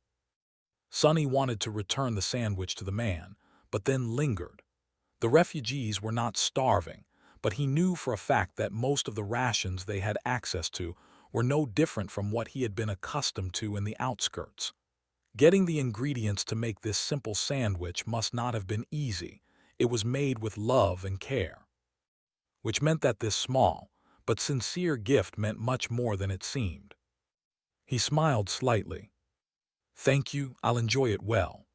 Speaker 1: Sonny wanted to return the sandwich to the man, but then lingered. The refugees were not starving, but he knew for a fact that most of the rations they had access to were no different from what he had been accustomed to in the outskirts. Getting the ingredients to make this simple sandwich must not have been easy. It was made with love and care, which meant that this small, but sincere gift meant much more than it seemed. He smiled slightly. "Thank you, I'll enjoy it well."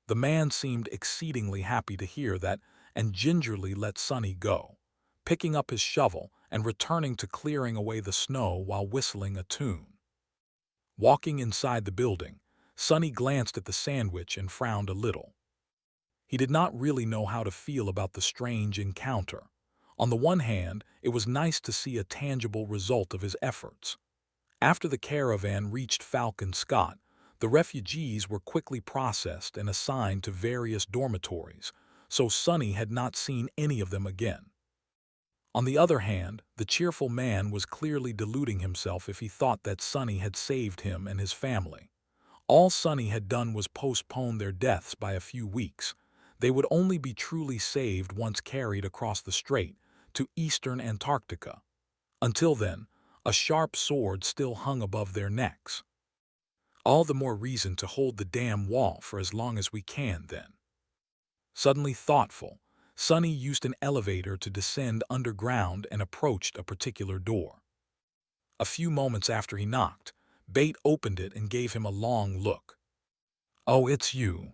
Speaker 1: The man seemed exceedingly happy to hear that and gingerly let Sonny go, picking up his shovel and returning to clearing away the snow while whistling a tune. Walking inside the building, Sonny glanced at the sandwich and frowned a little. He did not really know how to feel about the strange encounter. On the one hand, it was nice to see a tangible result of his efforts. After the caravan reached Falcon Scott, the refugees were quickly processed and assigned to various dormitories, so Sonny had not seen any of them again. On the other hand, the cheerful man was clearly deluding himself if he thought that Sonny had saved him and his family. All Sonny had done was postpone their deaths by a few weeks. They would only be truly saved once carried across the strait to eastern Antarctica. Until then, a sharp sword still hung above their necks. All the more reason to hold the damn wall for as long as we can, then. Suddenly thoughtful, Sonny used an elevator to descend underground and approached a particular door. A few moments after he knocked, Bate opened it and gave him a long look. "Oh, it's you."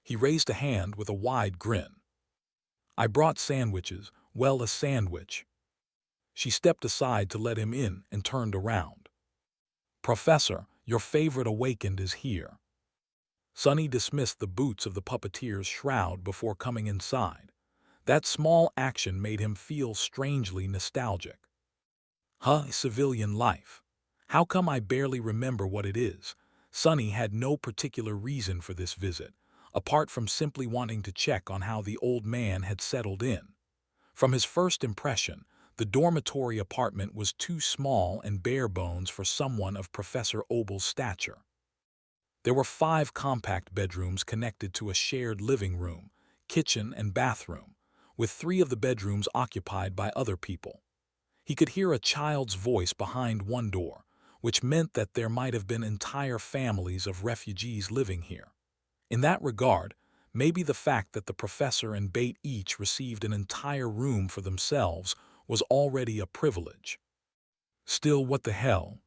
Speaker 1: He raised a hand with a wide grin. "I brought sandwiches, well, a sandwich." She stepped aside to let him in and turned around. "Professor, your favorite awakened is here." Sonny dismissed the boots of the puppeteer's shroud before coming inside. That small action made him feel strangely nostalgic. Civilian life. How come I barely remember what it is? Sonny had no particular reason for this visit, apart from simply wanting to check on how the old man had settled in. From his first impression, the dormitory apartment was too small and bare bones for someone of Professor Obel's stature. There were 5 compact bedrooms connected to a shared living room, kitchen, and bathroom, with 3 of the bedrooms occupied by other people. He could hear a child's voice behind one door, which meant that there might have been entire families of refugees living here. In that regard, maybe the fact that the professor and Bate each received an entire room for themselves was already a privilege. Still, what the hell?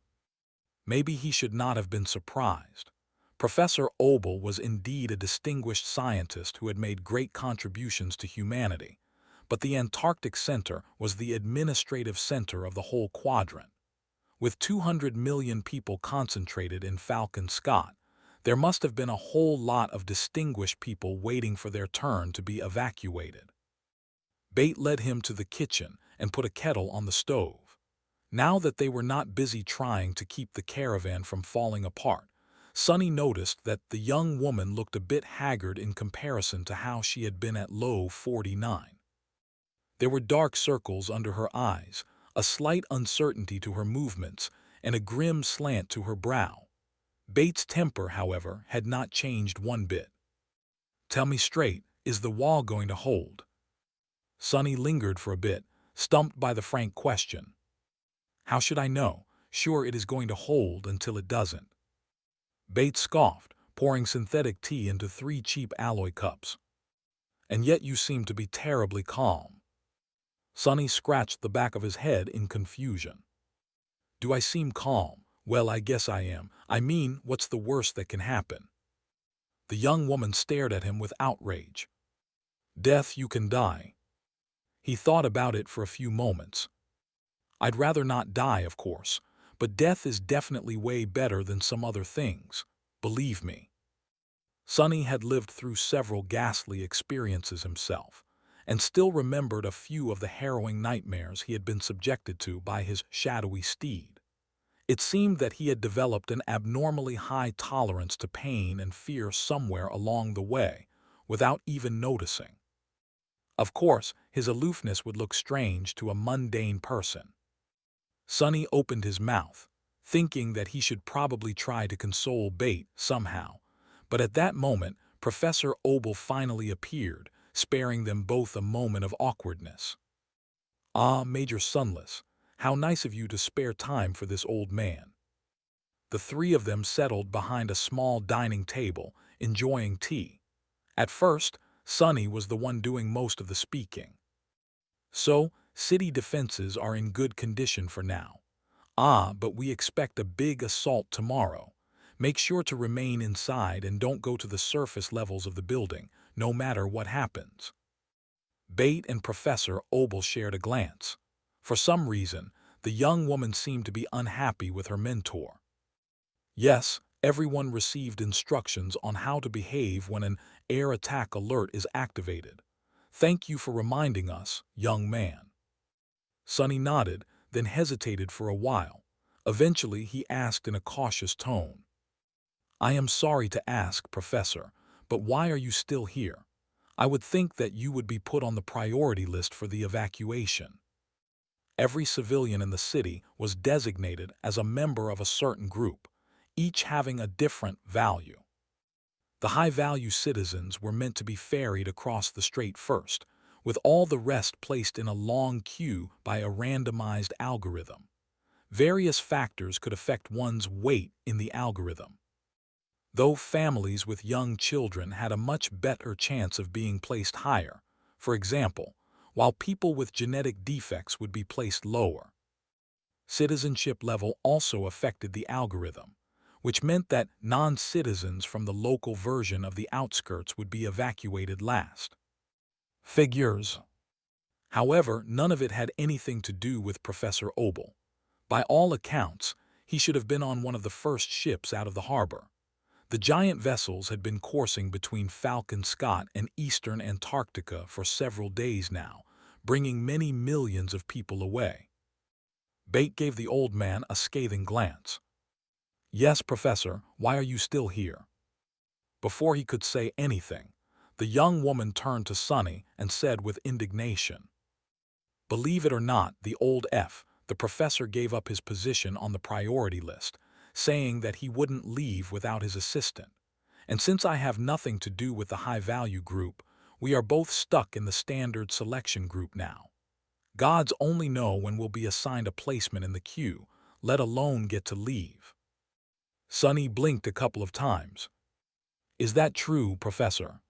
Speaker 1: Maybe he should not have been surprised. Professor Obel was indeed a distinguished scientist who had made great contributions to humanity, but the Antarctic Center was the administrative center of the whole quadrant. With 200 million people concentrated in Falcon Scott, there must have been a whole lot of distinguished people waiting for their turn to be evacuated. Bate led him to the kitchen and put a kettle on the stove. Now that they were not busy trying to keep the caravan from falling apart, Sonny noticed that the young woman looked a bit haggard in comparison to how she had been at low 49. There were dark circles under her eyes, a slight uncertainty to her movements, and a grim slant to her brow. Bates' temper, however, had not changed one bit. "Tell me straight, is the wall going to hold?" Sonny lingered for a bit, stumped by the frank question. "How should I know? Sure, it is going to hold until it doesn't." Bates scoffed, pouring synthetic tea into 3 cheap alloy cups. "And yet you seem to be terribly calm." Sonny scratched the back of his head in confusion. "Do I seem calm? Well, I guess I am. I mean, what's the worst that can happen?" The young woman stared at him with outrage. "Death, you can die." He thought about it for a few moments. "I'd rather not die, of course, but death is definitely way better than some other things. Believe me." Sonny had lived through several ghastly experiences himself, and still remembered a few of the harrowing nightmares he had been subjected to by his shadowy steed. It seemed that he had developed an abnormally high tolerance to pain and fear somewhere along the way, without even noticing. Of course, his aloofness would look strange to a mundane person. Sonny opened his mouth, thinking that he should probably try to console Bate somehow, but at that moment Professor Obel finally appeared, sparing them both a moment of awkwardness. "Ah, Major Sunless, how nice of you to spare time for this old man." The three of them settled behind a small dining table, enjoying tea. At first, Sonny was the one doing most of the speaking. "So, city defenses are in good condition for now. Ah, but we expect a big assault tomorrow. Make sure to remain inside and don't go to the surface levels of the building, no matter what happens." Bate and Professor Obel shared a glance. For some reason, the young woman seemed to be unhappy with her mentor. Yes, everyone received instructions on how to behave when an air attack alert is activated. Thank you for reminding us, young man. Sonny nodded, then hesitated for a while. Eventually, he asked in a cautious tone, "I am sorry to ask, Professor, but why are you still here? I would think that you would be put on the priority list for the evacuation." Every civilian in the city was designated as a member of a certain group, each having a different value. The high-value citizens were meant to be ferried across the strait first, with all the rest placed in a long queue by a randomized algorithm. Various factors could affect one's weight in the algorithm. Though families with young children had a much better chance of being placed higher, for example, while people with genetic defects would be placed lower. Citizenship level also affected the algorithm, which meant that non-citizens from the local version of the outskirts would be evacuated last. Figures. However, none of it had anything to do with Professor Obel. By all accounts, he should have been on one of the first ships out of the harbor. The giant vessels had been coursing between Falcon Scott and eastern Antarctica for several days now, bringing many millions of people away. Bate gave the old man a scathing glance. "Yes, Professor, why are you still here?" Before he could say anything, the young woman turned to Sonny and said with indignation, "Believe it or not, the professor gave up his position on the priority list, saying that he wouldn't leave without his assistant. And since I have nothing to do with the high-value group, we are both stuck in the standard selection group now. Gods only know when we'll be assigned a placement in the queue, let alone get to leave." Sonny blinked a couple of times. "Is that true, Professor?"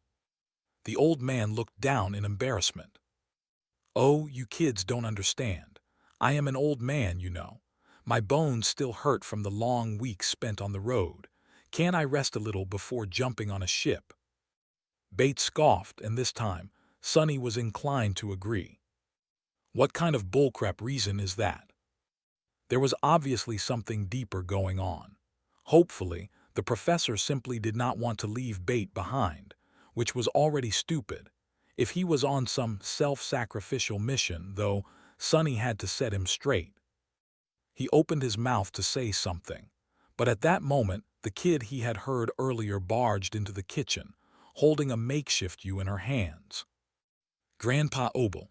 Speaker 1: The old man looked down in embarrassment. "Oh, you kids don't understand. I am an old man, you know. My bones still hurt from the long weeks spent on the road. Can't I rest a little before jumping on a ship?" Bates scoffed, and this time, Sonny was inclined to agree. "What kind of bullcrap reason is that?" There was obviously something deeper going on. Hopefully, the professor simply did not want to leave Bate behind, which was already stupid. If he was on some self-sacrificial mission, though, Sonny had to set him straight. He opened his mouth to say something, but at that moment, the kid he had heard earlier barged into the kitchen, holding a makeshift U in her hands. Grandpa Obel,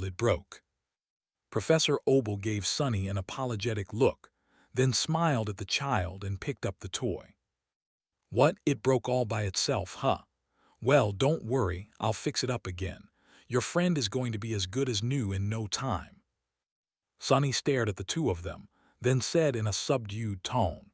Speaker 1: it broke." Professor Obel gave Sonny an apologetic look, then smiled at the child and picked up the toy. "What, it broke all by itself, huh? Well, don't worry, I'll fix it up again. Your friend is going to be as good as new in no time." Sonny stared at the two of them, then said in a subdued tone,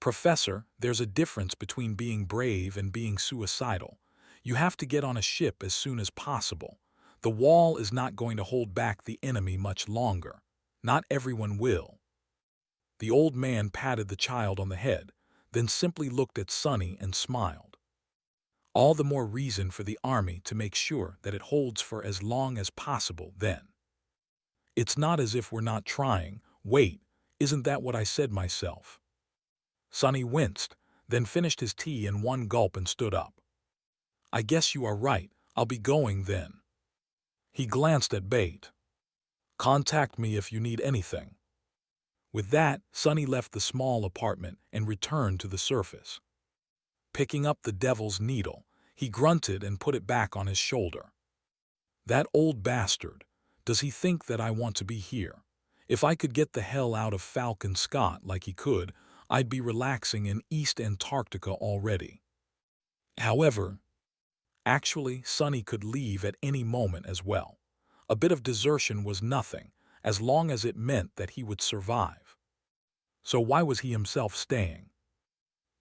Speaker 1: "Professor, there's a difference between being brave and being suicidal. You have to get on a ship as soon as possible. The wall is not going to hold back the enemy much longer. Not everyone will." The old man patted the child on the head, then simply looked at Sonny and smiled. "All the more reason for the army to make sure that it holds for as long as possible then. It's not as if we're not trying. Wait, isn't that what I said myself?" Sonny winced, then finished his tea in one gulp and stood up. "I guess you are right. I'll be going then." He glanced at Bate. "Contact me if you need anything." With that, Sonny left the small apartment and returned to the surface. Picking up the devil's needle, he grunted and put it back on his shoulder. "That old bastard. Does he think that I want to be here? If I could get the hell out of Falcon Scott like he could, I'd be relaxing in East Antarctica already." However, actually, Sonny could leave at any moment as well. A bit of desertion was nothing, as long as it meant that he would survive. So why was he himself staying?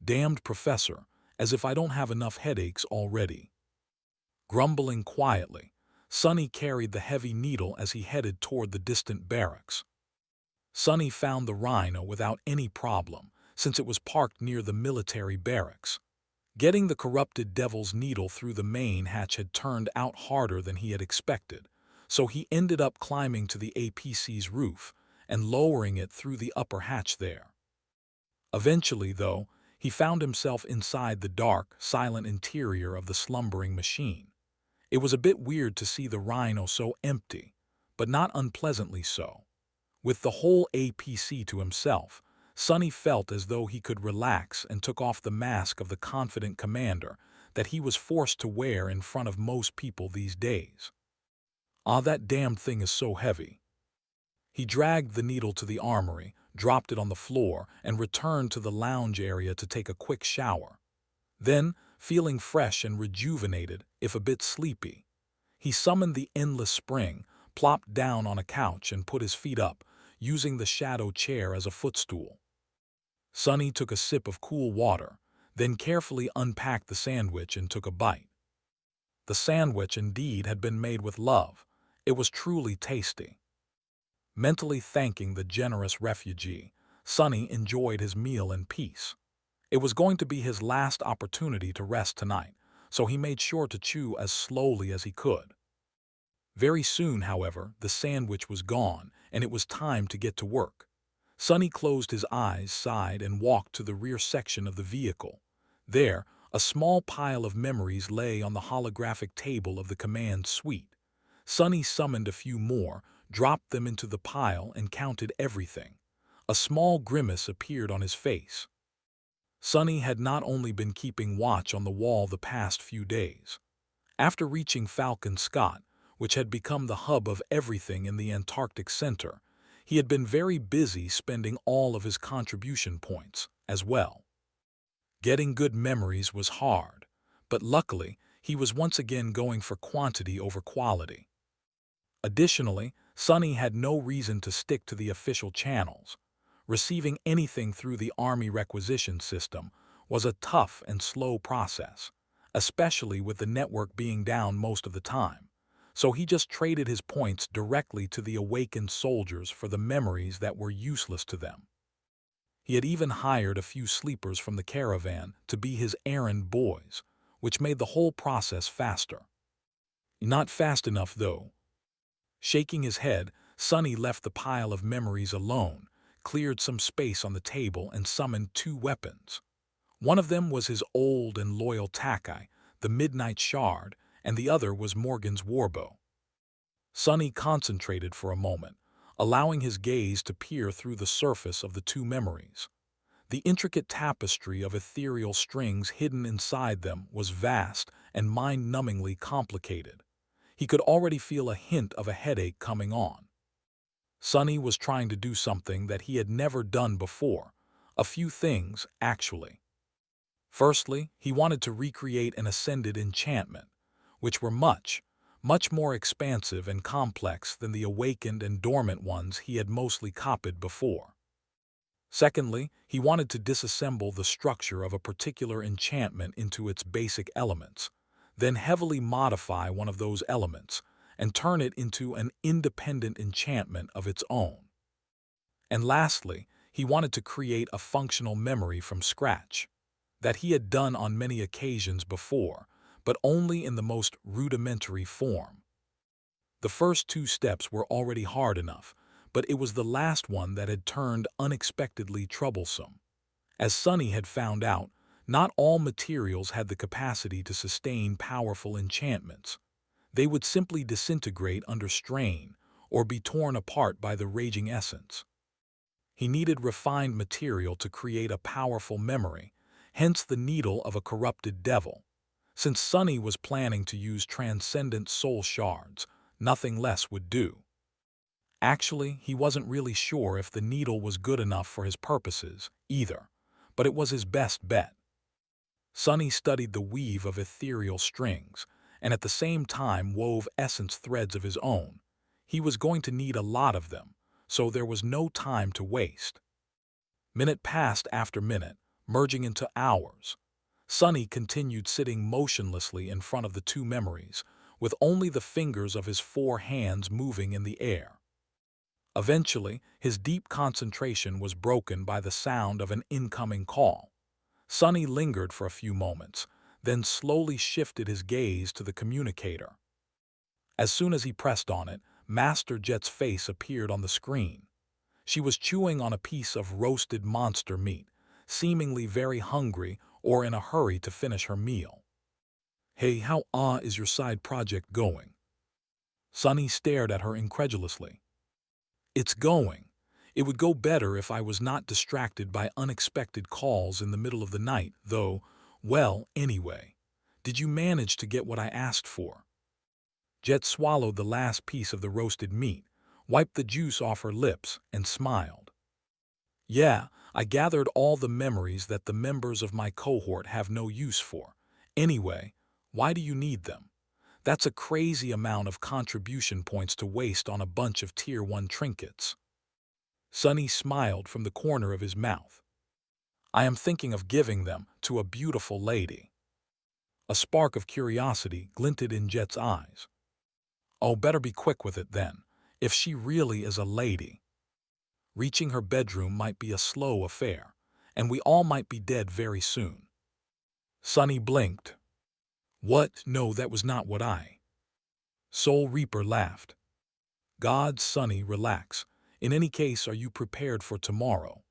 Speaker 1: Damned professor, as if I don't have enough headaches already. Grumbling quietly, Sonny carried the heavy needle as he headed toward the distant barracks. Sonny found the rhino without any problem, since it was parked near the military barracks. Getting the corrupted devil's needle through the main hatch had turned out harder than he had expected, so he ended up climbing to the APC's roof and lowering it through the upper hatch there. Eventually, though, he found himself inside the dark, silent interior of the slumbering machine. It was a bit weird to see the rhino so empty, but not unpleasantly so. With the whole APC to himself, Sonny felt as though he could relax and took off the mask of the confident commander that he was forced to wear in front of most people these days. "Ah, that damned thing is so heavy." He dragged the needle to the armory, dropped it on the floor, and returned to the lounge area to take a quick shower. Then, feeling fresh and rejuvenated, if a bit sleepy, he summoned the endless spring, plopped down on a couch and put his feet up, using the shadow chair as a footstool. Sonny took a sip of cool water, then carefully unpacked the sandwich and took a bite. The sandwich indeed had been made with love. It was truly tasty. Mentally thanking the generous refugee, Sonny enjoyed his meal in peace. It was going to be his last opportunity to rest tonight, so he made sure to chew as slowly as he could. Very soon, however, the sandwich was gone, and it was time to get to work. Sonny closed his eyes, sighed, and walked to the rear section of the vehicle. There, a small pile of memories lay on the holographic table of the command suite. Sonny summoned a few more, dropped them into the pile, and counted everything. A small grimace appeared on his face. Sonny had not only been keeping watch on the wall the past few days. After reaching Falcon Scott, which had become the hub of everything in the Antarctic Center, he had been very busy spending all of his contribution points as well. Getting good memories was hard, but luckily, he was once again going for quantity over quality. Additionally, Sonny had no reason to stick to the official channels. Receiving anything through the Army requisition system was a tough and slow process, especially with the network being down most of the time. So he just traded his points directly to the awakened soldiers for the memories that were useless to them. He had even hired a few sleepers from the caravan to be his errand boys, which made the whole process faster. Not fast enough, though. Shaking his head, Sonny left the pile of memories alone, cleared some space on the table, and summoned two weapons. One of them was his old and loyal Takai, the Midnight Shard, and the other was Morgan's warbow. Sonny concentrated for a moment, allowing his gaze to peer through the surface of the two memories. The intricate tapestry of ethereal strings hidden inside them was vast and mind-numbingly complicated. He could already feel a hint of a headache coming on. Sonny was trying to do something that he had never done before. A few things, actually. Firstly, he wanted to recreate an ascended enchantment, which were much more expansive and complex than the awakened and dormant ones he had mostly copied before. Secondly, he wanted to disassemble the structure of a particular enchantment into its basic elements, then heavily modify one of those elements and turn it into an independent enchantment of its own. And lastly, he wanted to create a functional memory from scratch, that he had done on many occasions before, but only in the most rudimentary form. The first two steps were already hard enough, but it was the last one that had turned unexpectedly troublesome. As Sonny had found out, Not all materials had the capacity to sustain powerful enchantments. They would simply disintegrate under strain or be torn apart by the raging essence. He needed refined material to create a powerful memory, hence the needle of a corrupted devil. Since Sunny was planning to use transcendent soul shards, nothing less would do. Actually, he wasn't really sure if the needle was good enough for his purposes, either, but it was his best bet. Sunny studied the weave of ethereal strings, and at the same time wove essence threads of his own. He was going to need a lot of them, so there was no time to waste. Minute passed after minute, merging into hours. Sunny continued sitting motionlessly in front of the two memories, with only the fingers of his 4 hands moving in the air. Eventually, his deep concentration was broken by the sound of an incoming call. Sunny lingered for a few moments, then slowly shifted his gaze to the communicator. As soon as he pressed on it, Master Jet's face appeared on the screen. She was chewing on a piece of roasted monster meat, seemingly very hungry or in a hurry to finish her meal. "Hey, how is your side project going?" Sunny stared at her incredulously. "It's going. It would go better if I was not distracted by unexpected calls in the middle of the night, though, well, anyway. Did you manage to get what I asked for?" Jet swallowed the last piece of the roasted meat, wiped the juice off her lips, and smiled. "Yeah, I gathered all the memories that the members of my cohort have no use for. Anyway, why do you need them? That's a crazy amount of contribution points to waste on a bunch of Tier 1 trinkets." Sunny smiled from the corner of his mouth. "I am thinking of giving them to a beautiful lady." A spark of curiosity glinted in Jet's eyes. "Oh, better be quick with it then, if she really is a lady. Reaching her bedroom might be a slow affair, and we all might be dead very soon." Sunny blinked. "What? No, that was not what I—" Soul Reaper laughed. "God, Sunny, relax. In any case, are you prepared for tomorrow?"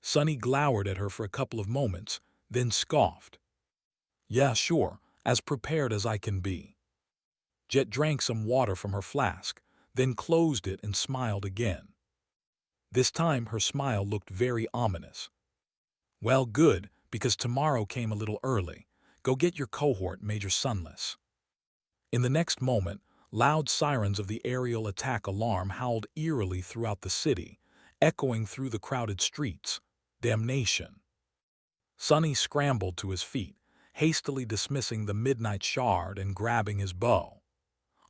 Speaker 1: Sunny glowered at her for a couple of moments, then scoffed. "Yeah, sure, as prepared as I can be." Jet drank some water from her flask, then closed it and smiled again. This time her smile looked very ominous. "Well, good, because tomorrow came a little early. Go get your cohort, Major Sunless." In the next moment, loud sirens of the aerial attack alarm howled eerily throughout the city, echoing through the crowded streets. Damnation. Sunny scrambled to his feet, hastily dismissing the midnight shard and grabbing his bow.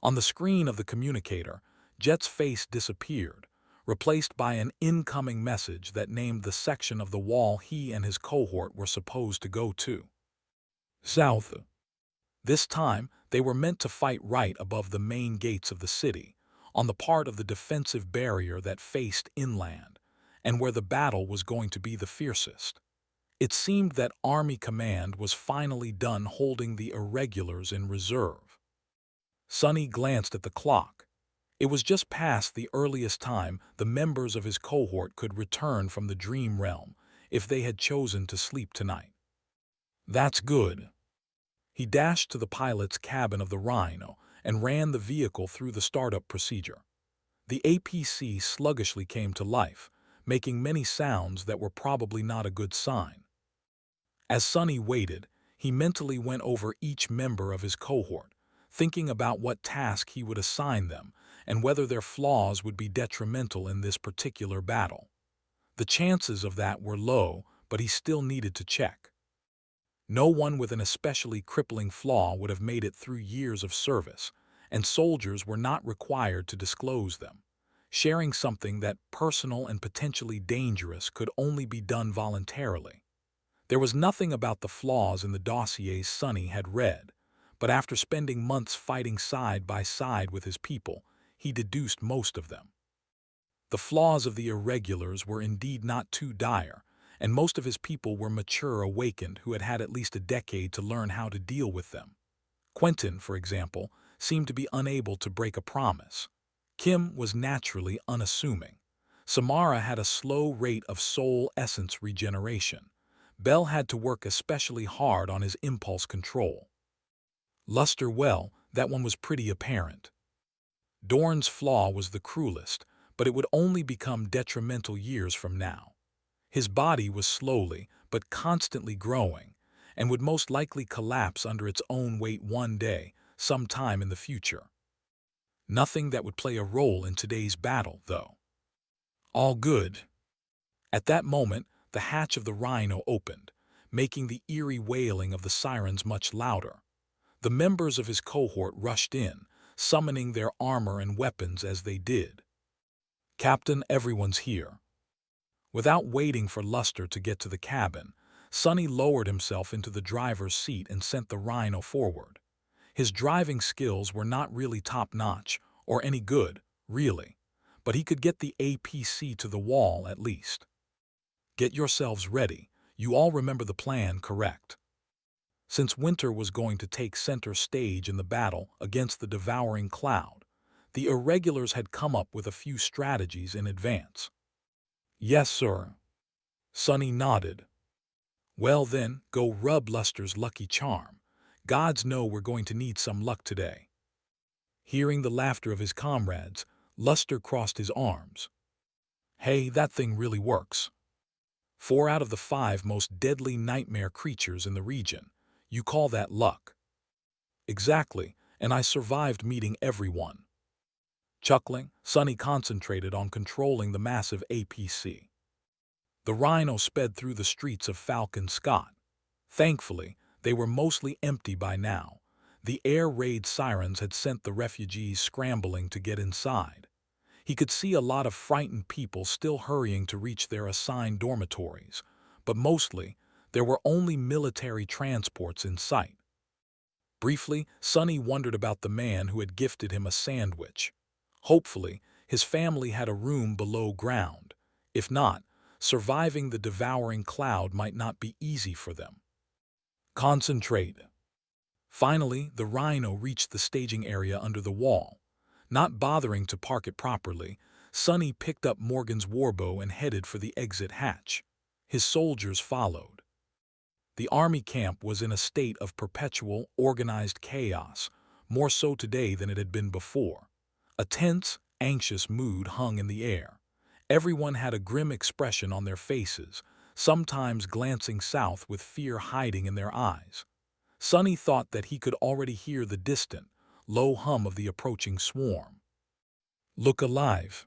Speaker 1: On the screen of the communicator, Jet's face disappeared, replaced by an incoming message that named the section of the wall he and his cohort were supposed to go to. South. This time, they were meant to fight right above the main gates of the city, on the part of the defensive barrier that faced inland, and where the battle was going to be the fiercest. It seemed that Army Command was finally done holding the irregulars in reserve. Sunny glanced at the clock. It was just past the earliest time the members of his cohort could return from the dream realm if they had chosen to sleep tonight. That's good. He dashed to the pilot's cabin of the Rhino and ran the vehicle through the startup procedure. The APC sluggishly came to life, making many sounds that were probably not a good sign. As Sunny waited, he mentally went over each member of his cohort, thinking about what task he would assign them and whether their flaws would be detrimental in this particular battle. The chances of that were low, but he still needed to check. No one with an especially crippling flaw would have made it through years of service, and soldiers were not required to disclose them. Sharing something that personal and potentially dangerous could only be done voluntarily. There was nothing about the flaws in the dossiers Sunny had read, but after spending months fighting side by side with his people, he deduced most of them. The flaws of the irregulars were indeed not too dire, and most of his people were mature awakened who had had at least a decade to learn how to deal with them. Quentin, for example, seemed to be unable to break a promise. Kim was naturally unassuming. Samara had a slow rate of soul essence regeneration. Bell had to work especially hard on his impulse control. Luster, well, that one was pretty apparent. Dorn's flaw was the cruelest, but it would only become detrimental years from now. His body was slowly but constantly growing, and would most likely collapse under its own weight one day, sometime in the future. Nothing that would play a role in today's battle, though. All good. At that moment, the hatch of the Rhino opened, making the eerie wailing of the sirens much louder. The members of his cohort rushed in, summoning their armor and weapons as they did. "Captain, everyone's here." Without waiting for Luster to get to the cabin, Sonny lowered himself into the driver's seat and sent the Rhino forward. His driving skills were not really top-notch, or any good, really, but he could get the APC to the wall at least. "Get yourselves ready. You all remember the plan, correct?" Since Winter was going to take center stage in the battle against the devouring cloud, the irregulars had come up with a few strategies in advance. "Yes, sir." Sonny nodded. "Well then, go rub Luster's lucky charm. Gods know we're going to need some luck today." Hearing the laughter of his comrades, Luster crossed his arms. "Hey, that thing really works. 4 out of the 5 most deadly nightmare creatures in the region. You call that luck?" "Exactly, and I survived meeting everyone." Chuckling, Sonny concentrated on controlling the massive APC. The Rhino sped through the streets of Falcon Scott. Thankfully, they were mostly empty by now. The air raid sirens had sent the refugees scrambling to get inside. He could see a lot of frightened people still hurrying to reach their assigned dormitories, but mostly, there were only military transports in sight. Briefly, Sonny wondered about the man who had gifted him a sandwich. Hopefully, his family had a room below ground. If not, surviving the devouring cloud might not be easy for them. Concentrate. Finally, the Rhino reached the staging area under the wall. Not bothering to park it properly, Sonny picked up Morgan's warbow and headed for the exit hatch. His soldiers followed. The army camp was in a state of perpetual, organized chaos, more so today than it had been before. A tense, anxious mood hung in the air. Everyone had a grim expression on their faces, sometimes glancing south with fear hiding in their eyes. Sonny thought that he could already hear the distant, low hum of the approaching swarm. "Look alive."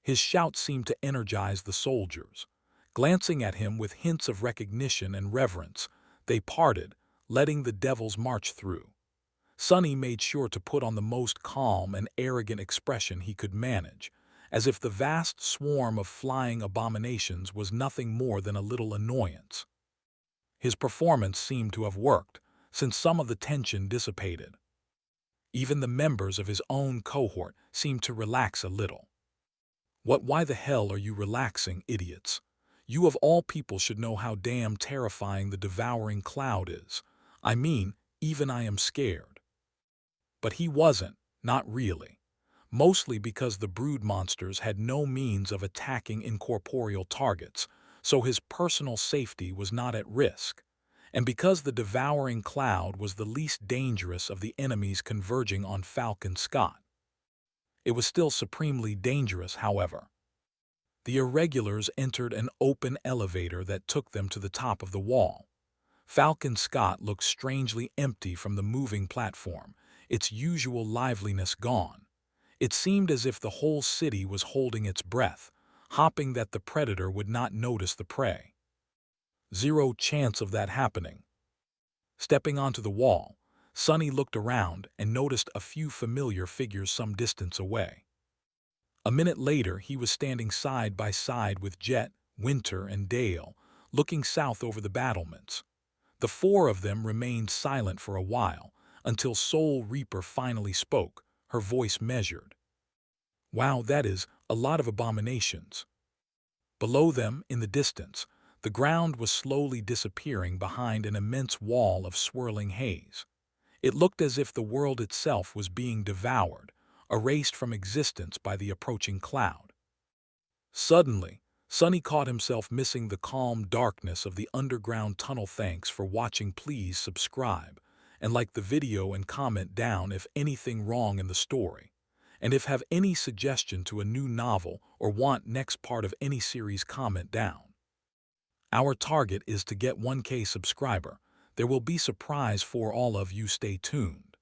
Speaker 1: His shout seemed to energize the soldiers. Glancing at him with hints of recognition and reverence, they parted, letting the devils march through. Sonny made sure to put on the most calm and arrogant expression he could manage, as if the vast swarm of flying abominations was nothing more than a little annoyance. His performance seemed to have worked, since some of the tension dissipated. Even the members of his own cohort seemed to relax a little. Why the hell are you relaxing, idiots? You of all people should know how damn terrifying the devouring cloud is. I mean, even I am scared." But he wasn't, not really. Mostly because the brood monsters had no means of attacking incorporeal targets, so his personal safety was not at risk. And because the devouring cloud was the least dangerous of the enemies converging on Falcon Scott. It was still supremely dangerous, however. The irregulars entered an open elevator that took them to the top of the wall. Falcon Scott looked strangely empty from the moving platform, its usual liveliness gone. It seemed as if the whole city was holding its breath, hoping that the predator would not notice the prey. Zero chance of that happening. Stepping onto the wall, Sonny looked around and noticed a few familiar figures some distance away. A minute later, he was standing side by side with Jet, Winter, and Dale, looking south over the battlements. The 4 of them remained silent for a while, until Soul Reaper finally spoke, her voice measured. "Wow, that is a lot of abominations." Below them, in the distance, the ground was slowly disappearing behind an immense wall of swirling haze. It looked as if the world itself was being devoured, erased from existence by the approaching cloud. Suddenly, Sonny caught himself missing the calm darkness of the underground tunnel. Thanks for watching. Please subscribe and like the video and comment down if anything wrong in the story. And if have any suggestion to a new novel or want next part of any series, comment down. Our target is to get 1K subscriber. There will be surprise for all of you. Stay tuned.